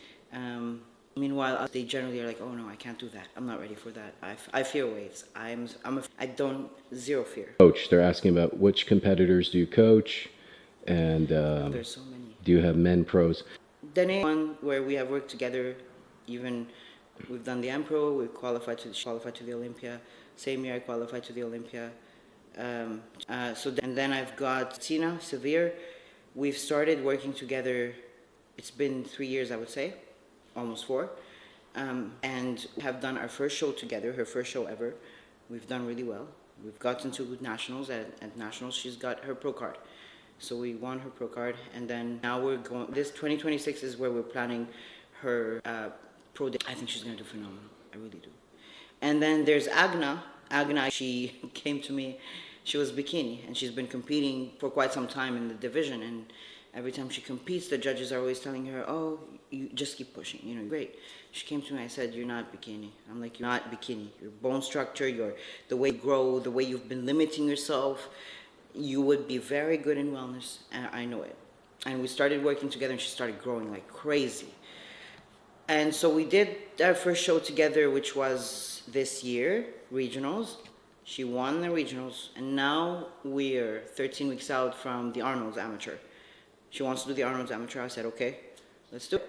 Meanwhile, they generally are like, oh no, I can't do that. I'm not ready for that. I fear weights. Zero fear. Coach, they're asking about which competitors do you coach, and There's so many. do you have men pros? The one where we have worked together, even we've done the Pro, we qualified to the Olympia. Same year I qualified to the Olympia. And then I've got Tina Severe. We've started working together. It's been 3 years, I would say, almost 4. And have done our first show together, her first show ever. We've done really well. We've gotten to nationals. At nationals, she's got her pro card. So we won her pro card, and then now we're going. This 2026 is where we're planning her pro day. I think she's gonna do phenomenal. I really do. And then there's Agna. Agna, she came to me. She was bikini, and she's been competing for quite some time in the division. And every time she competes, the judges are always telling her, "Oh, you just keep pushing. You know, great." She came to me. I said, "You're not bikini." I'm like, "You're not bikini. Your bone structure, the way you grow, the way you've been limiting yourself, you would be very good in wellness." And I know it. And we started working together, and she started growing like crazy. And so we did our first show together, which was this year, regionals. She won the regionals, and now we're 13 weeks out from the Arnold's Amateur. She wants to do the Arnold's Amateur. I said, okay, let's do it.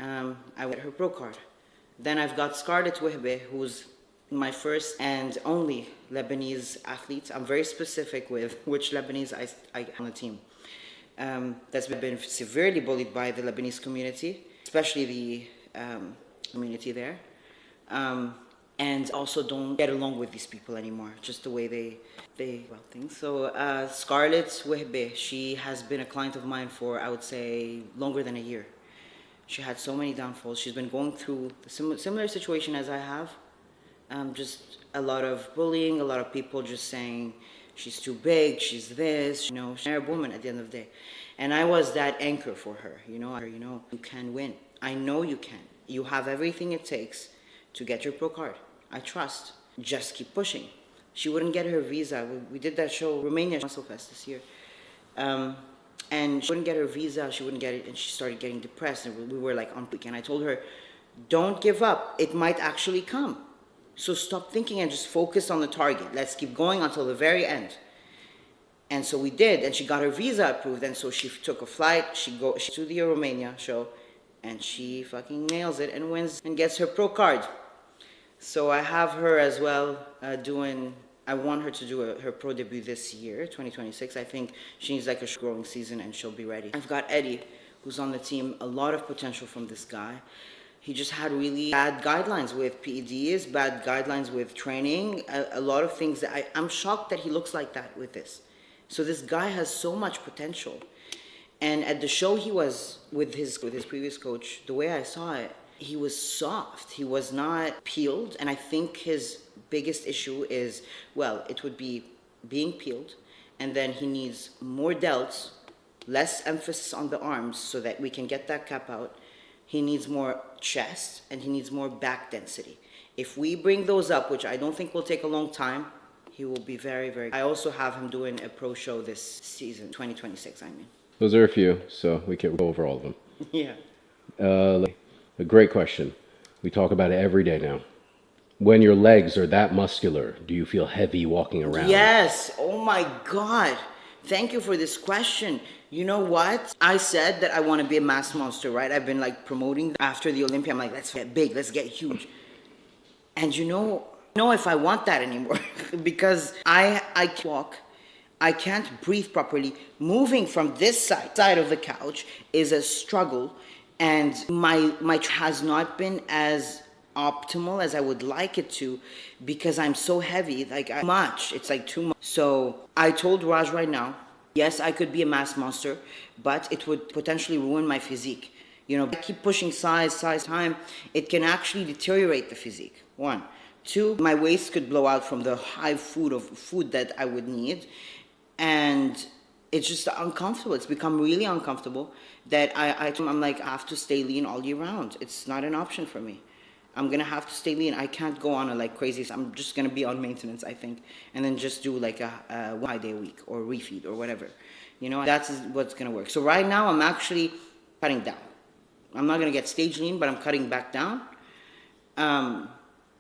I got her pro card. Then I've got Scarlett Wehbe, who's my first and only Lebanese athlete. I'm very specific with which Lebanese I on the team. That's been severely bullied by the Lebanese community, especially the community there. And also don't get along with these people anymore, just the way they well things. So Scarlett Wehbe, she has been a client of mine for, I would say, longer than a year. She had so many downfalls. She's been going through a similar situation as I have. Just a lot of bullying, a lot of people just saying she's too big, she's this, you know, she's an Arab woman at the end of the day. And I was that anchor for her, you know, you can win. I know you can. You have everything it takes to get your pro card. I trust. Just keep pushing. She wouldn't get her visa. We did that show, Romania Muscle Fest this year. And she wouldn't get her visa, she wouldn't get it, and she started getting depressed, and we were like on peak. And I told her, don't give up. It might actually come. So stop thinking and just focus on the target. Let's keep going until the very end. And so we did, and she got her visa approved, and so she took a flight, she to the Romania show, and she fucking nails it and wins and gets her pro card. So I have her as well I want her to do her pro debut this year, 2026. I think she needs like a growing season and she'll be ready. I've got Eddie, who's on the team, a lot of potential from this guy. He just had really bad guidelines with PEDs, bad guidelines with training, a lot of things that I'm shocked that he looks like that with this. So this guy has so much potential. And at the show he was with his previous coach, the way I saw it, he was soft. He was not peeled. And I think his biggest issue is, well, it would be being peeled. And then he needs more delts, less emphasis on the arms so that we can get that cap out. He needs more chest and he needs more back density. If we bring those up, which I don't think will take a long time, he will be very, very... I also have him doing a pro show this season, 2026, I mean. Those are a few, so we can go over all of them. Yeah. A great question. We talk about it every day now. When your legs are that muscular, do you feel heavy walking around? Yes. Oh my God. Thank you for this question. You know what? I said that I want to be a mass monster, right? I've been like promoting after the Olympia. I'm like, let's get big, let's get huge. And you know if I want that anymore because I can't walk. I can't breathe properly. Moving from this side of the couch is a struggle. And my has not been as optimal as I would like it to because I'm so heavy, like it's like too much. So I told Raj right now, Yes, I could be a mass monster, but it would potentially ruin my physique. You know, I keep pushing size, time, it can actually deteriorate the physique. One. Two, my waist could blow out from the high food that I would need. And it's just uncomfortable. It's become really uncomfortable that I'm like, I have to stay lean all year round. It's not an option for me. I'm gonna have to stay lean. I can't go on a like crazy. I'm just gonna be on maintenance, I think, and then just do like a 1 day a week or refeed or whatever. You know, that's what's gonna work. So right now, I'm actually cutting down. I'm not gonna get stage lean, but I'm cutting back down. I'm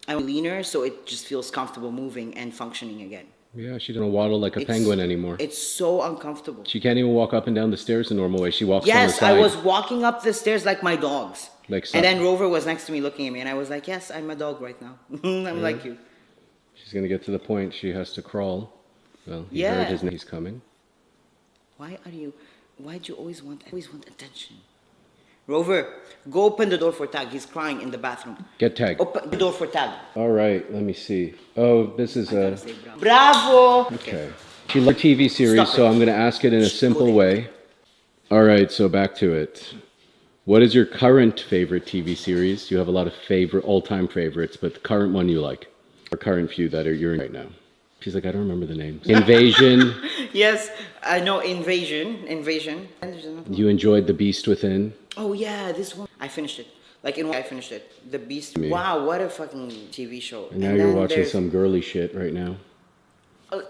leaner, so it just feels comfortable moving and functioning again. Yeah, she doesn't waddle like a penguin anymore. It's so uncomfortable. She can't even walk up and down the stairs the normal way. She walks on the Yes, side. I was walking up the stairs like my dogs. Like and then Rover was next to me looking at me, and I was like, yes, I'm a dog right now. I'm like you. She's going to get to the point she has to crawl. Well, he heard his name. He's coming. Why do you always want attention? Rover, go open the door for Tag. He's crying in the bathroom. Get Tag. Open the door for Tag. All right, let me see. Oh, this is a... Bravo! Okay. She likes TV series, so I'm going to ask it in a simple way. All right, so back to it. What is your current favorite TV series? You have a lot of all-time favorites, but the current one you like, or current few that you're in right now. She's like, I don't remember the names. Invasion. Yes, I know Invasion. You enjoyed The Beast Within. Oh yeah, this one. I finished it. I finished it. The Beast. Wow, what a fucking TV show. And now you're watching some girly shit right now.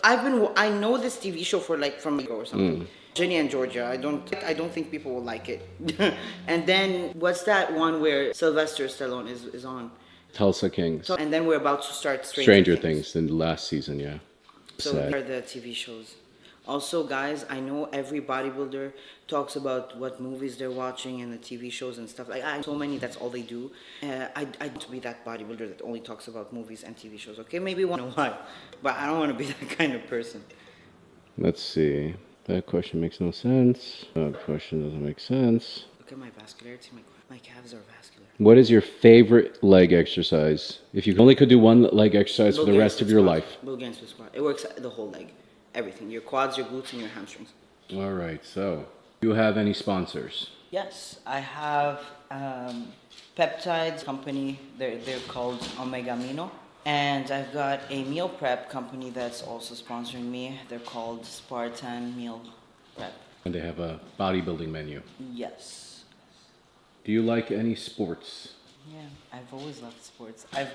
I know this TV show from ago or something. Jenny and Georgia. I don't think people will like it. And then what's that one where Sylvester Stallone is on? Tulsa Kings. And then we're about to start Stranger Things in the last season, yeah. So these are the TV shows. Also, guys, I know every bodybuilder talks about what movies they're watching and the TV shows and stuff. So many, that's all they do. I want to be that bodybuilder that only talks about movies and TV shows. Okay, maybe once in a while, but I don't want to be that kind of person. Let's see. That question makes no sense. That question doesn't make sense. Look at my vascularity. My calves are vascular. What is your favorite leg exercise? If you only could do one leg exercise for the rest of your life. Bulgarian split squat. It works the whole leg. Everything. Your quads, your glutes, and your hamstrings. All right. So, do you have any sponsors? Yes. I have Peptide company. They're called Omega Amino. And I've got a meal prep company that's also sponsoring me. They're called Spartan Meals Prep. And they have a bodybuilding menu. Yes. Do you like any sports? Yeah, I've always loved sports. I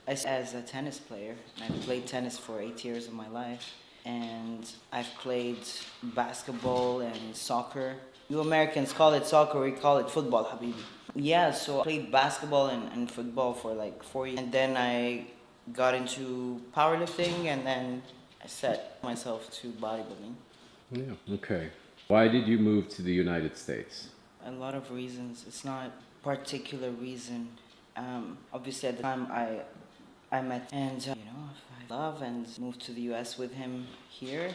as a tennis player, and I've played tennis for 8 years of my life. And I've played basketball and soccer. You Americans call it soccer, we call it football, habibi. Yeah, so I played basketball and football for like 4 years. And then I got into powerlifting, and then I set myself to bodybuilding. Yeah, okay. Why did you move to the United States? A lot of reasons. It's not particular reason. Obviously at the time I met, and I love and moved to the US with him here.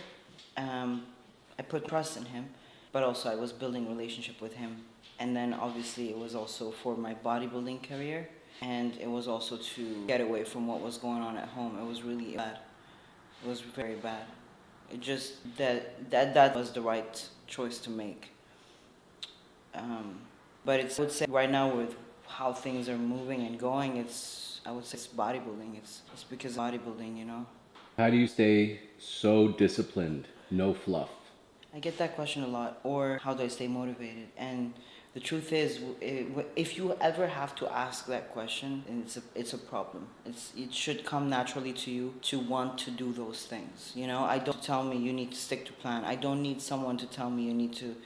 I put trust in him, but also I was building a relationship with him. And then obviously it was also for my bodybuilding career, and it was also to get away from what was going on at home. It was really bad. It was very bad. It just that was the right choice to make. But I would say right now with how things are moving and going, I would say it's bodybuilding. It's because of bodybuilding, you know. How do you stay so disciplined, no fluff? I get that question a lot. Or how do I stay motivated? And the truth is, if you ever have to ask that question, it's a problem. It should come naturally to you to want to do those things. You know, don't tell me you need to stick to plan. I don't need someone to tell me you need to,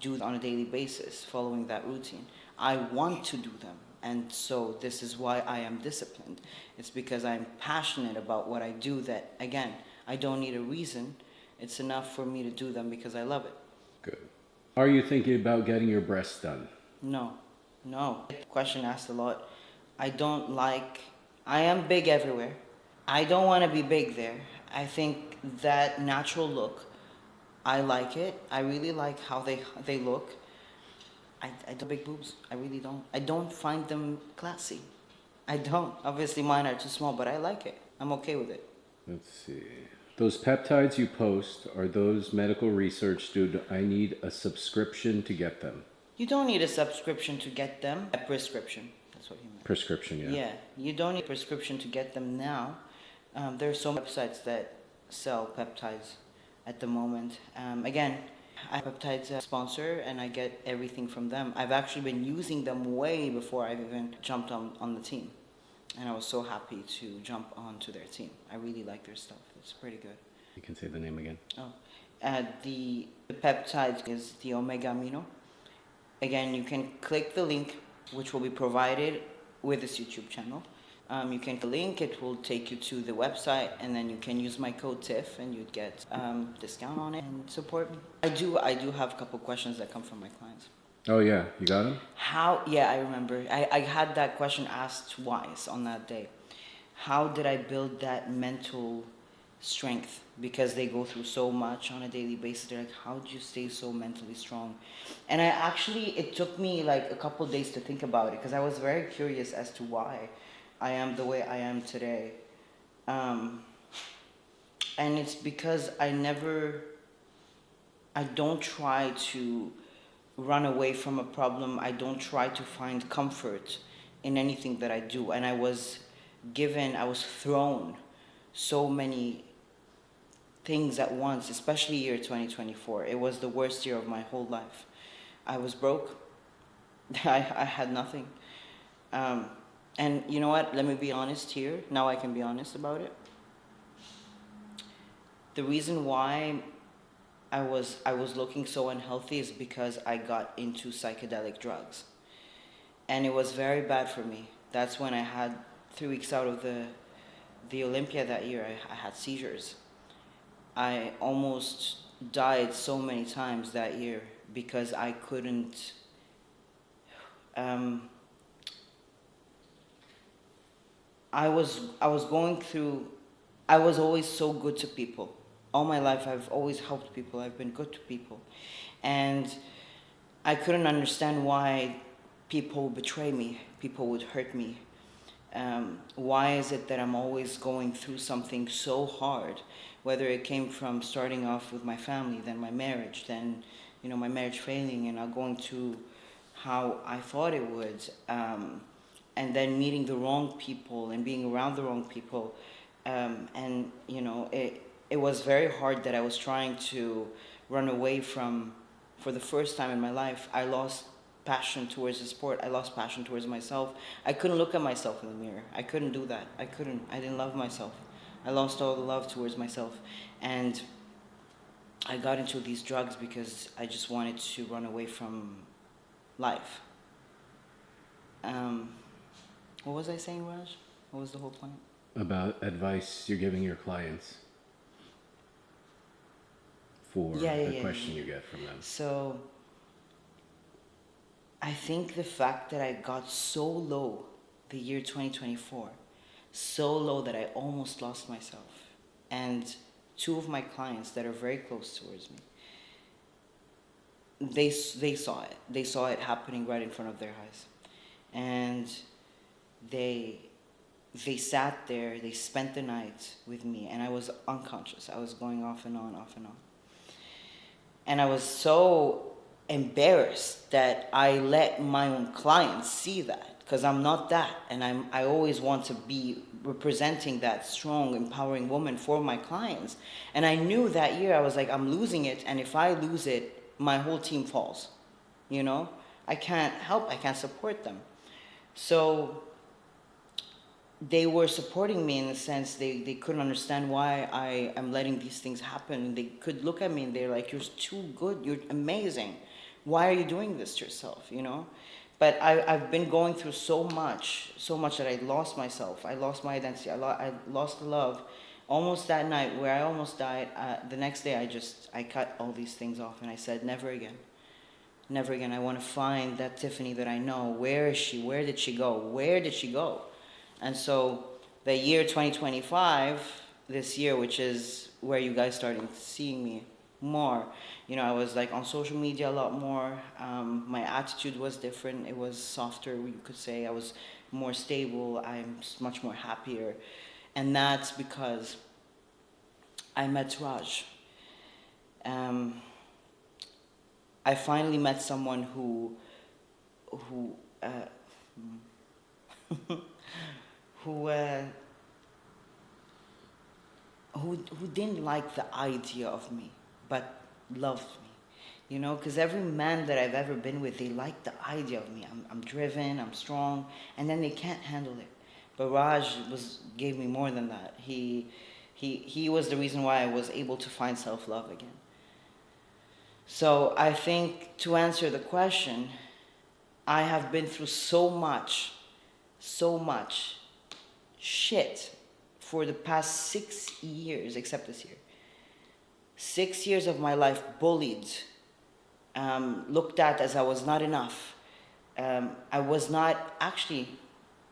do it on a daily basis, following that routine. I want to do them. And so this is why I am disciplined. It's because I'm passionate about what I do that, again, I don't need a reason. It's enough for me to do them because I love it. Good. Are you thinking about getting your breasts done? No. Question asked a lot. I am big everywhere. I don't want to be big there. I think that natural look, I like it. I really like how they look. I don't big boobs. I really don't. I don't find them classy. I don't. Obviously mine are too small, but I like it. I'm okay with it. Let's see. Those peptides you post, are those medical research? Do I need a subscription to get them? You don't need a subscription to get them. A prescription. That's what you meant. Prescription, yeah. Yeah, you don't need a prescription to get them now. There are so many websites that sell peptides at the moment. Again, I have Peptide's sponsor and I get everything from them. I've actually been using them way before I've even jumped on the team. And I was so happy to jump onto their team. I really like their stuff. It's pretty good. You can say the name again. Oh, the peptide is the omega amino. Again, you can click the link, which will be provided with this YouTube channel. You can link, it will take you to the website, and then you can use my code TIFF, and you'd get discount on it and support me. I do have a couple questions that come from my clients. Oh yeah, you got them? How? Yeah, I remember. I had that question asked twice on that day. How did I build that mental strength? Because they go through so much on a daily basis. They're like, how do you stay so mentally strong? And it took me like a couple days to think about it, because I was very curious as to why I am the way I am today. And it's because I don't try to run away from a problem. I don't try to find comfort in anything that I do. And I was thrown so many things at once, especially year 2024. It was the worst year of my whole life. I was broke. I had nothing. And you know what? Let me be honest here. Now I can be honest about it. The reason why I was looking so unhealthy is because I got into psychedelic drugs. And it was very bad for me. That's when I had 3 weeks out of the Olympia that year, I had seizures. I almost died so many times that year because I couldn't I was always so good to people. All my life I've always helped people. I've been good to people. And I couldn't understand why people would betray me. People would hurt me. Why is it that I'm always going through something so hard? Whether it came from starting off with my family, then my marriage, then my marriage failing, and going to how I thought it would, and then meeting the wrong people and being around the wrong people, and it was very hard that I was trying to run away from. For the first time in my life, I lost passion towards the sport. I lost passion towards myself. I couldn't look at myself in the mirror. I couldn't do that. I didn't love myself. I lost all the love towards myself. And I got into these drugs because I just wanted to run away from life. What was I saying, Raj? What was the whole point? About advice you're giving your clients for the question you get from them. So I think the fact that I got so low the year 2024, so low that I almost lost myself, and 2 of my clients that are very close towards me, they saw it. They saw it happening right in front of their eyes. And they sat there, they spent the night with me, and I was unconscious. I was going off and on, off and on. And I was so embarrassed that I let my own clients see that, because I'm not that, and I always want to be representing that strong, empowering woman for my clients. And I knew that year, I was like, I'm losing it, and if I lose it, my whole team falls. I can't help, I can't support them. So they were supporting me in the sense they couldn't understand why I am letting these things happen. They could look at me and they're like, you're too good, you're amazing. Why are you doing this to yourself, But I've been going through so much that I lost myself. I lost my identity. I lost the love. Almost that night where I almost died, the next day I cut all these things off and I said, never again. Never again. I want to find that Tiffany that I know. Where is she? Where did she go? Where did she go? And so the year 2025, this year, which is where you guys started seeing me more, I was like on social media a lot more. My attitude was different. It was softer, you could say. I was more stable. I'm much more happier. And that's because I met Raj. Um, I finally met someone who uh, who uh, who didn't like the idea of me, but loved me. You know, because every man that I've ever been with, they like the idea of me. I'm driven, I'm strong, and then they can't handle it. But Raj gave me more than that. He was the reason why I was able to find self-love again. So I think to answer the question, I have been through so much shit for the past 6 years, except this year. 6 years of my life bullied, looked at as I was not enough. I was not, actually,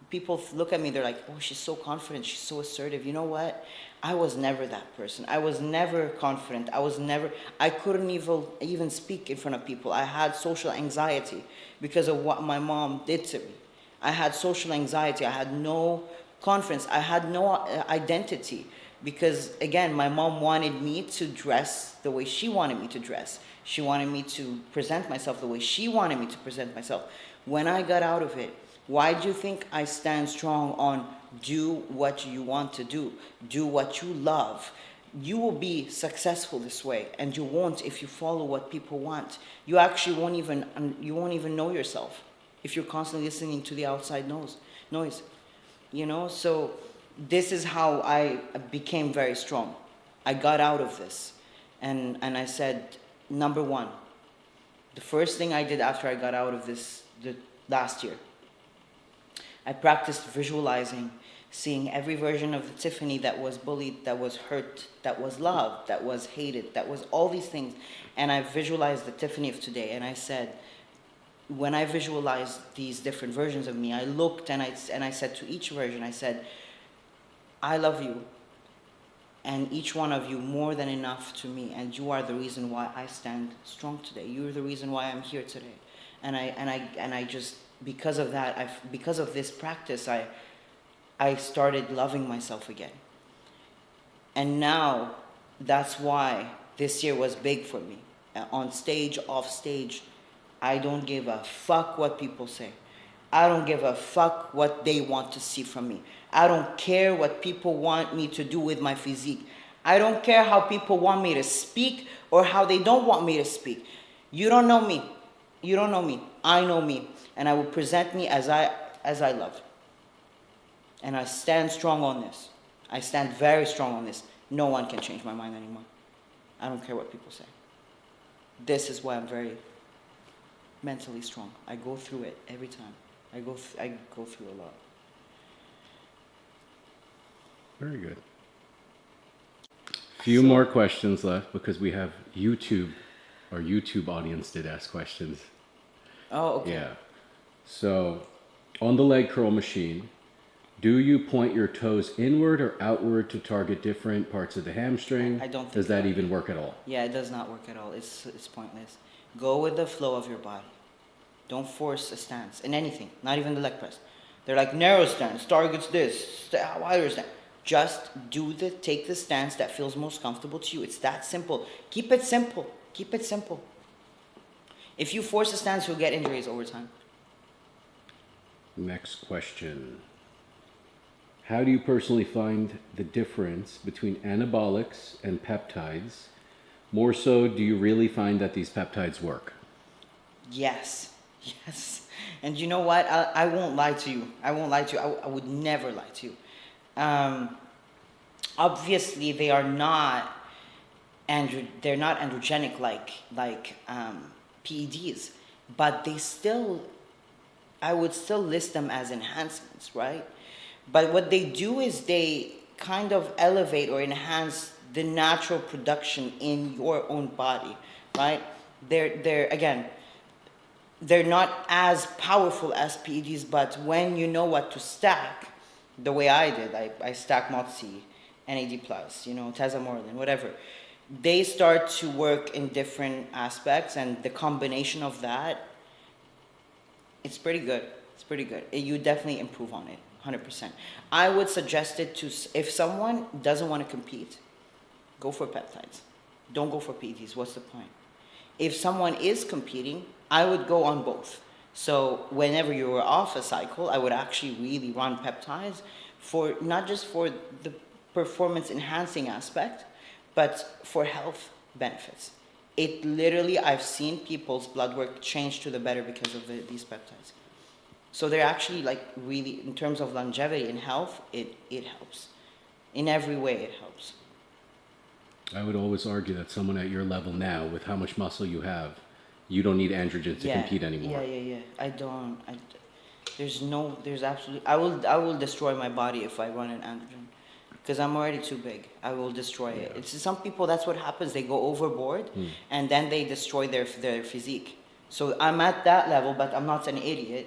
people look at me, they're like, oh, she's so confident, she's so assertive. You know what? I was never that person. I was never confident. I couldn't even speak in front of people. I had social anxiety because of what my mom did to me. I had social anxiety. I had no confidence. I had no identity because, again, my mom wanted me to dress the way she wanted me to dress. She wanted me to present myself the way she wanted me to present myself. When I got out of it, why do you think I stand strong on do what you want to do? Do what you love. You will be successful this way, and you won't if you follow what people want. You actually won't even know yourself if you're constantly listening to the outside noise. You know, so this is how I became very strong. I got out of this, and I said, number one, the first thing I did after I got out of this last year, I practiced visualizing, seeing every version of Tiffany that was bullied, that was hurt, that was loved, that was hated, that was all these things. And I visualized the Tiffany of today, and I said, when I visualized these different versions of me, I looked and I said to each version, I said, I love you, and each one of you more than enough to me, and you are the reason why I stand strong today. You're the reason why I'm here today. And I just, because of that, because of this practice, I started loving myself again. And now, that's why this year was big for me. On stage, off stage, I don't give a fuck what people say. I don't give a fuck what they want to see from me. I don't care what people want me to do with my physique. I don't care how people want me to speak or how they don't want me to speak. You don't know me. You don't know me. I know me. And I will present me as I love. And I stand strong on this. I stand very strong on this. No one can change my mind anymore. I don't care what people say. This is why I'm very mentally strong. I go through it every time. I go through a lot. Very good. Few more questions left because we have YouTube. Our YouTube audience did ask questions. Oh, okay. Yeah. So, on the leg curl machine, do you point your toes inward or outward to target different parts of the hamstring? I don't think Does that even work at all? Yeah, it does not work at all. It's pointless. Go with the flow of your body. Don't force a stance in anything, not even the leg press. They're like, narrow stance, targets this, wider stance. Just take the stance that feels most comfortable to you. It's that simple. Keep it simple. Keep it simple. If you force a stance, you'll get injuries over time. Next question. How do you personally find the difference between anabolics and peptides? More so, do you really find that these peptides work? Yes. And you know what? I won't lie to you. I would never lie to you. Obviously, they are not androgenic like PEDs, but I would still list them as enhancements, right? But what they do is they kind of elevate or enhance the natural production in your own body, right? They're not as powerful as PEDs, but when you know what to stack, the way I did, I stack MOTC, NAD+, Tazamorelin, whatever. They start to work in different aspects, and the combination of that, it's pretty good. It's pretty good. You definitely improve on it, 100%. I would suggest it to, if someone doesn't want to compete, go for peptides. Don't go for PEDs. What's the point? If someone is competing, I would go on both. So whenever you were off a cycle, I would actually really run peptides for not just for the performance enhancing aspect, but for health benefits. It literally, I've seen people's blood work change to the better because of these peptides. So they're actually like really, in terms of longevity and health, it helps. In every way it helps. I would always argue that someone at your level now, with how much muscle you have, you don't need androgen to compete anymore. Yeah. There's absolutely, I will destroy my body if I run an androgen. Because I'm already too big. I will destroy it. It's some people, that's what happens. They go overboard and then they destroy their physique. So I'm at that level, but I'm not an idiot.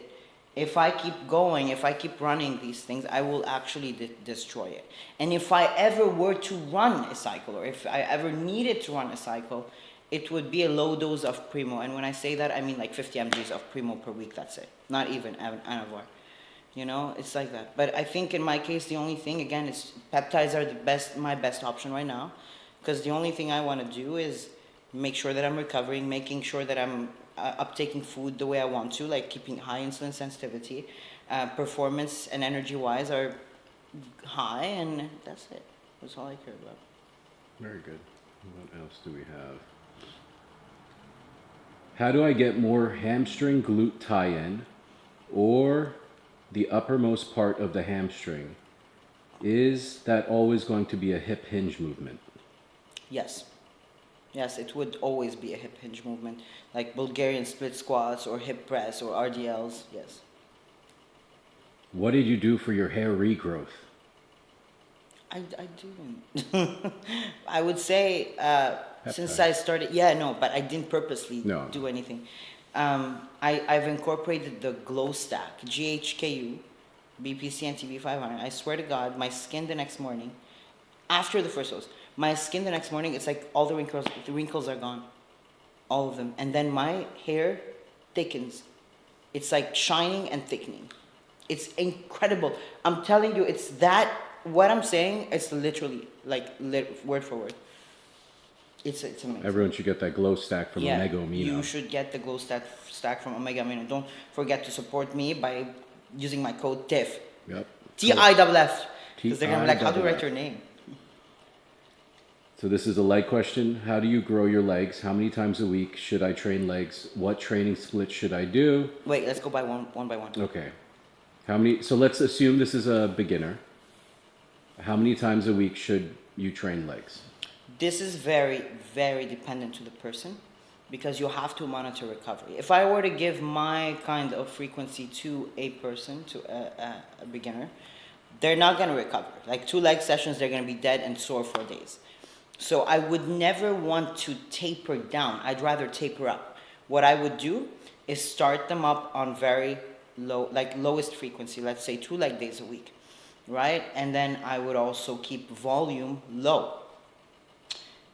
If I keep going, if I keep running these things, I will actually destroy it. And if I ever were to run a cycle, or if I ever needed to run a cycle, it would be a low dose of Primo. And when I say that, I mean like 50 mgs of Primo per week, that's it. Not even Anavar. You know, it's like that. But I think in my case, the only thing, again, is peptides are my best option right now. Because the only thing I want to do is make sure that I'm recovering, making sure that I'm uptaking food the way I want to, like keeping high insulin sensitivity. Performance and energy-wise are high, and that's it. That's all I care about. Very good. What else do we have? How do I get more hamstring glute tie-in or the uppermost part of the hamstring? Is that always going to be a hip hinge movement? Yes. Yes, it would always be a hip hinge movement, like Bulgarian split squats or hip press or RDLs, yes. What did you do for your hair regrowth? I didn't. I would say since Peptide. I started, but I didn't purposely do anything. I've incorporated the glow stack, GHKU, BPC and TB500. I swear to God, my skin the next morning, after the first dose, my skin the next morning, it's like all the wrinkles are gone. All of them. And then my hair thickens. It's like shining and thickening. It's incredible. I'm telling you, it's that, what I'm saying, it's literally like word for word. It's amazing. Everyone should get that glow stack from Omega Amino. You should get the glow stack from Omega Amino. Don't forget to support me by using my code TIF. Yep. TIFF. Because they're going to be like, how do you write your name? So this is a leg question. How do you grow your legs? How many times a week should I train legs? What training split should I do? Wait, let's go by one by one. Okay. So let's assume this is a beginner. How many times a week should you train legs? This is very, very dependent to the person because you have to monitor recovery. If I were to give my kind of frequency to a person, to a beginner, they're not going to recover. Like 2 leg sessions, they're going to be dead and sore for days. So I would never want to taper down. I'd rather taper up. What I would do is start them up on very low, like lowest frequency, let's say 2 leg days a week, right? And then I would also keep volume low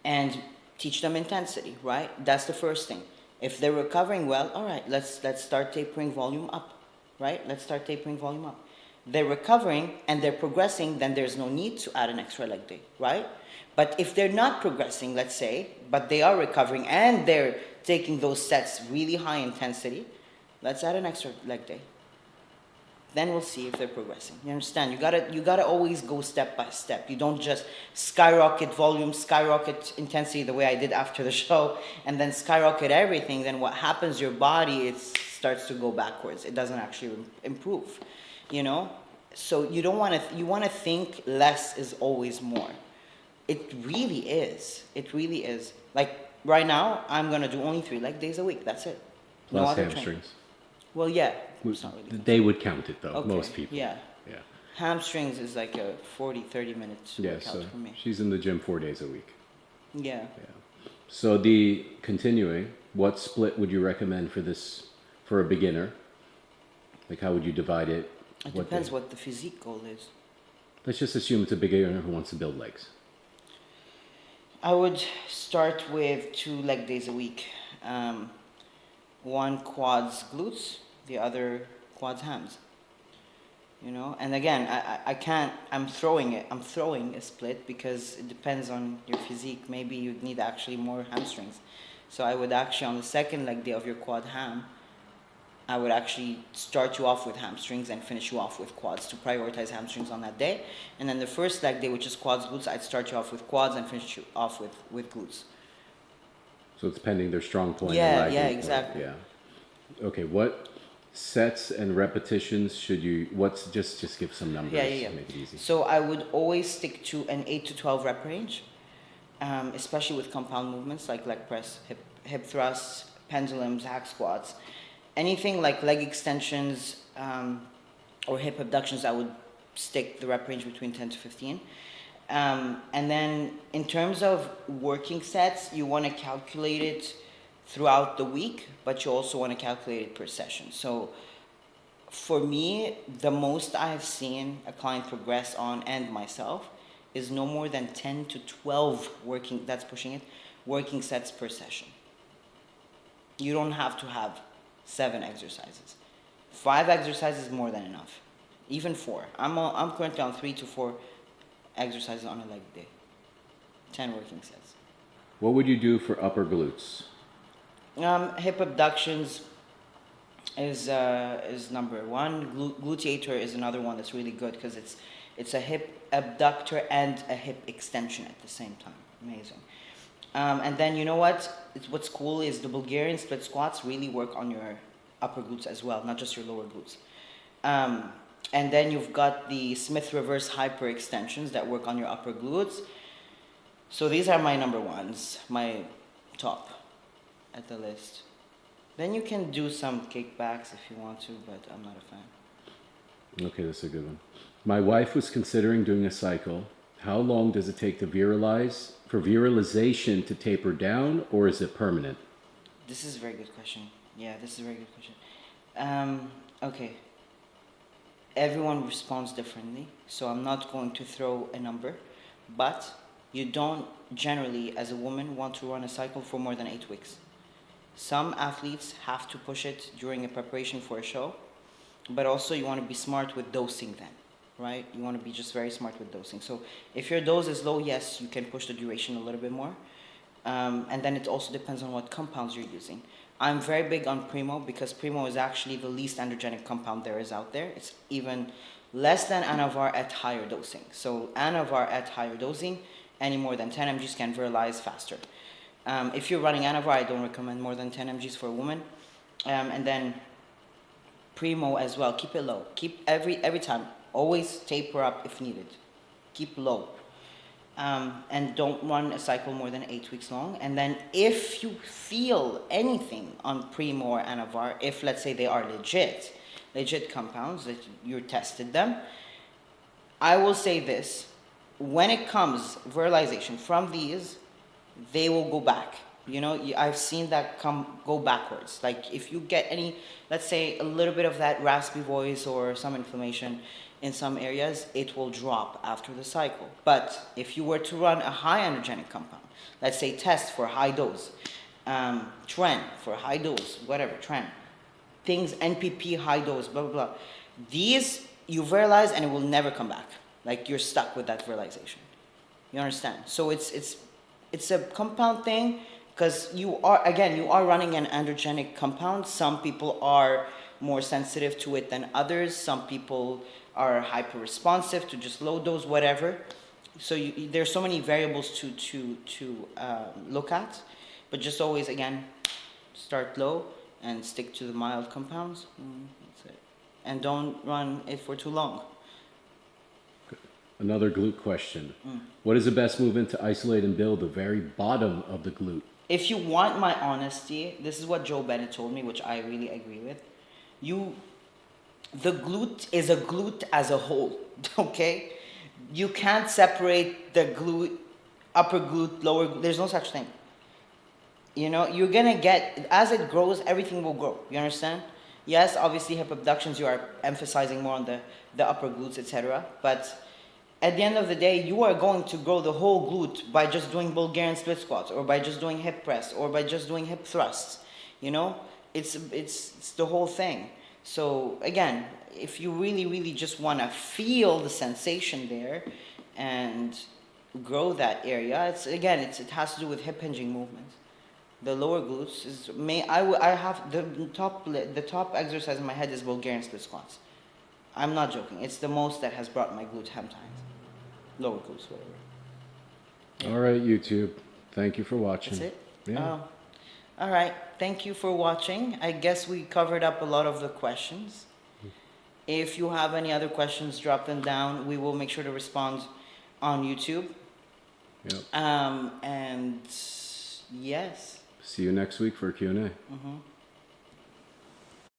and teach them intensity, right? That's the first thing. If they're recovering well, all right, let's start tapering volume up, right? Let's start tapering volume up. They're recovering and they're progressing, then there's no need to add an extra leg day, right? But if they're not progressing, let's say, but they are recovering and they're taking those sets really high intensity, let's add an extra leg day. Then we'll see if they're progressing. You understand? You gotta always go step by step. You don't just skyrocket volume, skyrocket intensity the way I did after the show, and then skyrocket everything. Then what happens? Your body, it starts to go backwards. It doesn't actually improve. You know? So you don't want to. You want to think less is always more. It really is. It really is. Like right now, I'm gonna do only 3 leg days a week. That's it. Plus no hamstrings. Training. Well, yeah. It's not really they would count it though. Okay. Most people. Yeah. Hamstrings is like a 30 minutes workout for me. She's in the gym 4 days a week. Yeah. So continuing, what split would you recommend for a beginner? Like how would you divide it? It depends what the physique goal is. Let's just assume it's a beginner who wants to build legs. I would start with 2 leg days a week. One quads glutes, the other quads hams. you know. And again, I can't, I'm throwing a split because it depends on your physique. Maybe you need actually more hamstrings. So I would actually, on the second leg day of your quad ham, I would actually start you off with hamstrings and finish you off with quads to prioritize hamstrings on that day. And then the first leg day, which is quads, glutes, I'd start you off with quads and finish you off with glutes. So it's pending their strong point. Yeah, and lagging yeah, point. exactly. Yeah. Okay, what sets and repetitions should you, just give some numbers, Yeah. make it easy. So I would always stick to an 8 to 12 rep range, especially with compound movements like leg press, hip thrusts, pendulums, hack squats. Anything like leg extensions or hip abductions, I would stick the rep range between 10 to 15. And then in terms of working sets, you want to calculate it throughout the week, but you also want to calculate it per session. So for me, the most I've seen a client progress on, and myself, is no more than 10 to 12 working, that's pushing it, working sets per session. You don't have to have 7 exercises. 5 exercises is more than enough. Even 4. I'm currently on 3 to 4 exercises on a leg day. 10 working sets. What would you do for upper glutes? Hip abductions is number one. Gluteator is another one that's really good because it's a hip abductor and a hip extension at the same time. Amazing. And then you know what's cool is the Bulgarian split squats really work on your upper glutes as well, not just your lower glutes. And then you've got the Smith reverse hyper extensions that work on your upper glutes. So these are my number ones, my top at the list. Then you can do some kickbacks if you want to, but I'm not a fan. Okay, that's a good one. My wife was considering doing a cycle. How long does it take to virilize, for virilization to taper down, or is it permanent? This is a very good question. Yeah, this is a very good question. Okay. Everyone responds differently, so I'm not going to throw a number, but you don't generally, as a woman, want to run a cycle for more than 8 weeks. Some athletes have to push it during a preparation for a show, but also you want to be smart with dosing then, right? You want to be just very smart with dosing. So if your dose is low, yes, you can push the duration a little bit more. And then it also depends on what compounds you're using. I'm very big on Primo because Primo is actually the least androgenic compound there is out there. It's even less than Anavar at higher dosing. So Anavar at higher dosing, any more than 10 mgs can virilize faster. If you're running Anavar, I don't recommend more than 10 mgs for a woman. And then Primo as well, keep it low. Keep every time, always taper up if needed. Keep low. And don't run a cycle more than 8 weeks long. And then if you feel anything on Primo or Anavar, if let's say they are legit compounds that you tested them, I will say this, when it comes virilization from these, they will go back. You know, I've seen that go backwards. Like if you get any, let's say a little bit of that raspy voice or some inflammation in some areas, it will drop after the cycle. But if you were to run a high androgenic compound, let's say test for high dose, Tren for high dose, whatever, Tren, things, NPP high dose, blah, blah, blah. These, you virilize and it will never come back. Like you're stuck with that virilization. You understand? So it's a compound thing because you are running an androgenic compound. Some people are more sensitive to it than others. Some people are hyper responsive to just low dose, whatever. So there's so many variables to look at, but just always again start low and stick to the mild compounds. That's it. And don't run it for too long. Another glute question. What is the best movement to isolate and build the very bottom of the glute? If you want my honesty, this is what Joe Bennett told me, which I really agree with. The glute is a glute as a whole, okay? You can't separate the glute, upper glute, lower glute. There's no such thing. You know, you're gonna get, as it grows, everything will grow. You understand? Yes, obviously hip abductions, you are emphasizing more on the upper glutes, etc. But at the end of the day, you are going to grow the whole glute by just doing Bulgarian split squats, or by just doing hip press, or by just doing hip thrusts. You know, it's the whole thing. So again, if you really, really just want to feel the sensation there and grow that area, it has to do with hip hinging movements. The lower glutes is I have the top exercise in my head is Bulgarian split squats. I'm not joking. It's the most that has brought my glute ham times. Lower glutes, whatever. All right, YouTube. Thank you for watching. That's it? Yeah. Oh. All right. Thank you for watching. I guess we covered up a lot of the questions. If you have any other questions, drop them down. We will make sure to respond on YouTube. Yep. And yes. See you next week for a Q&A. Mm-hmm.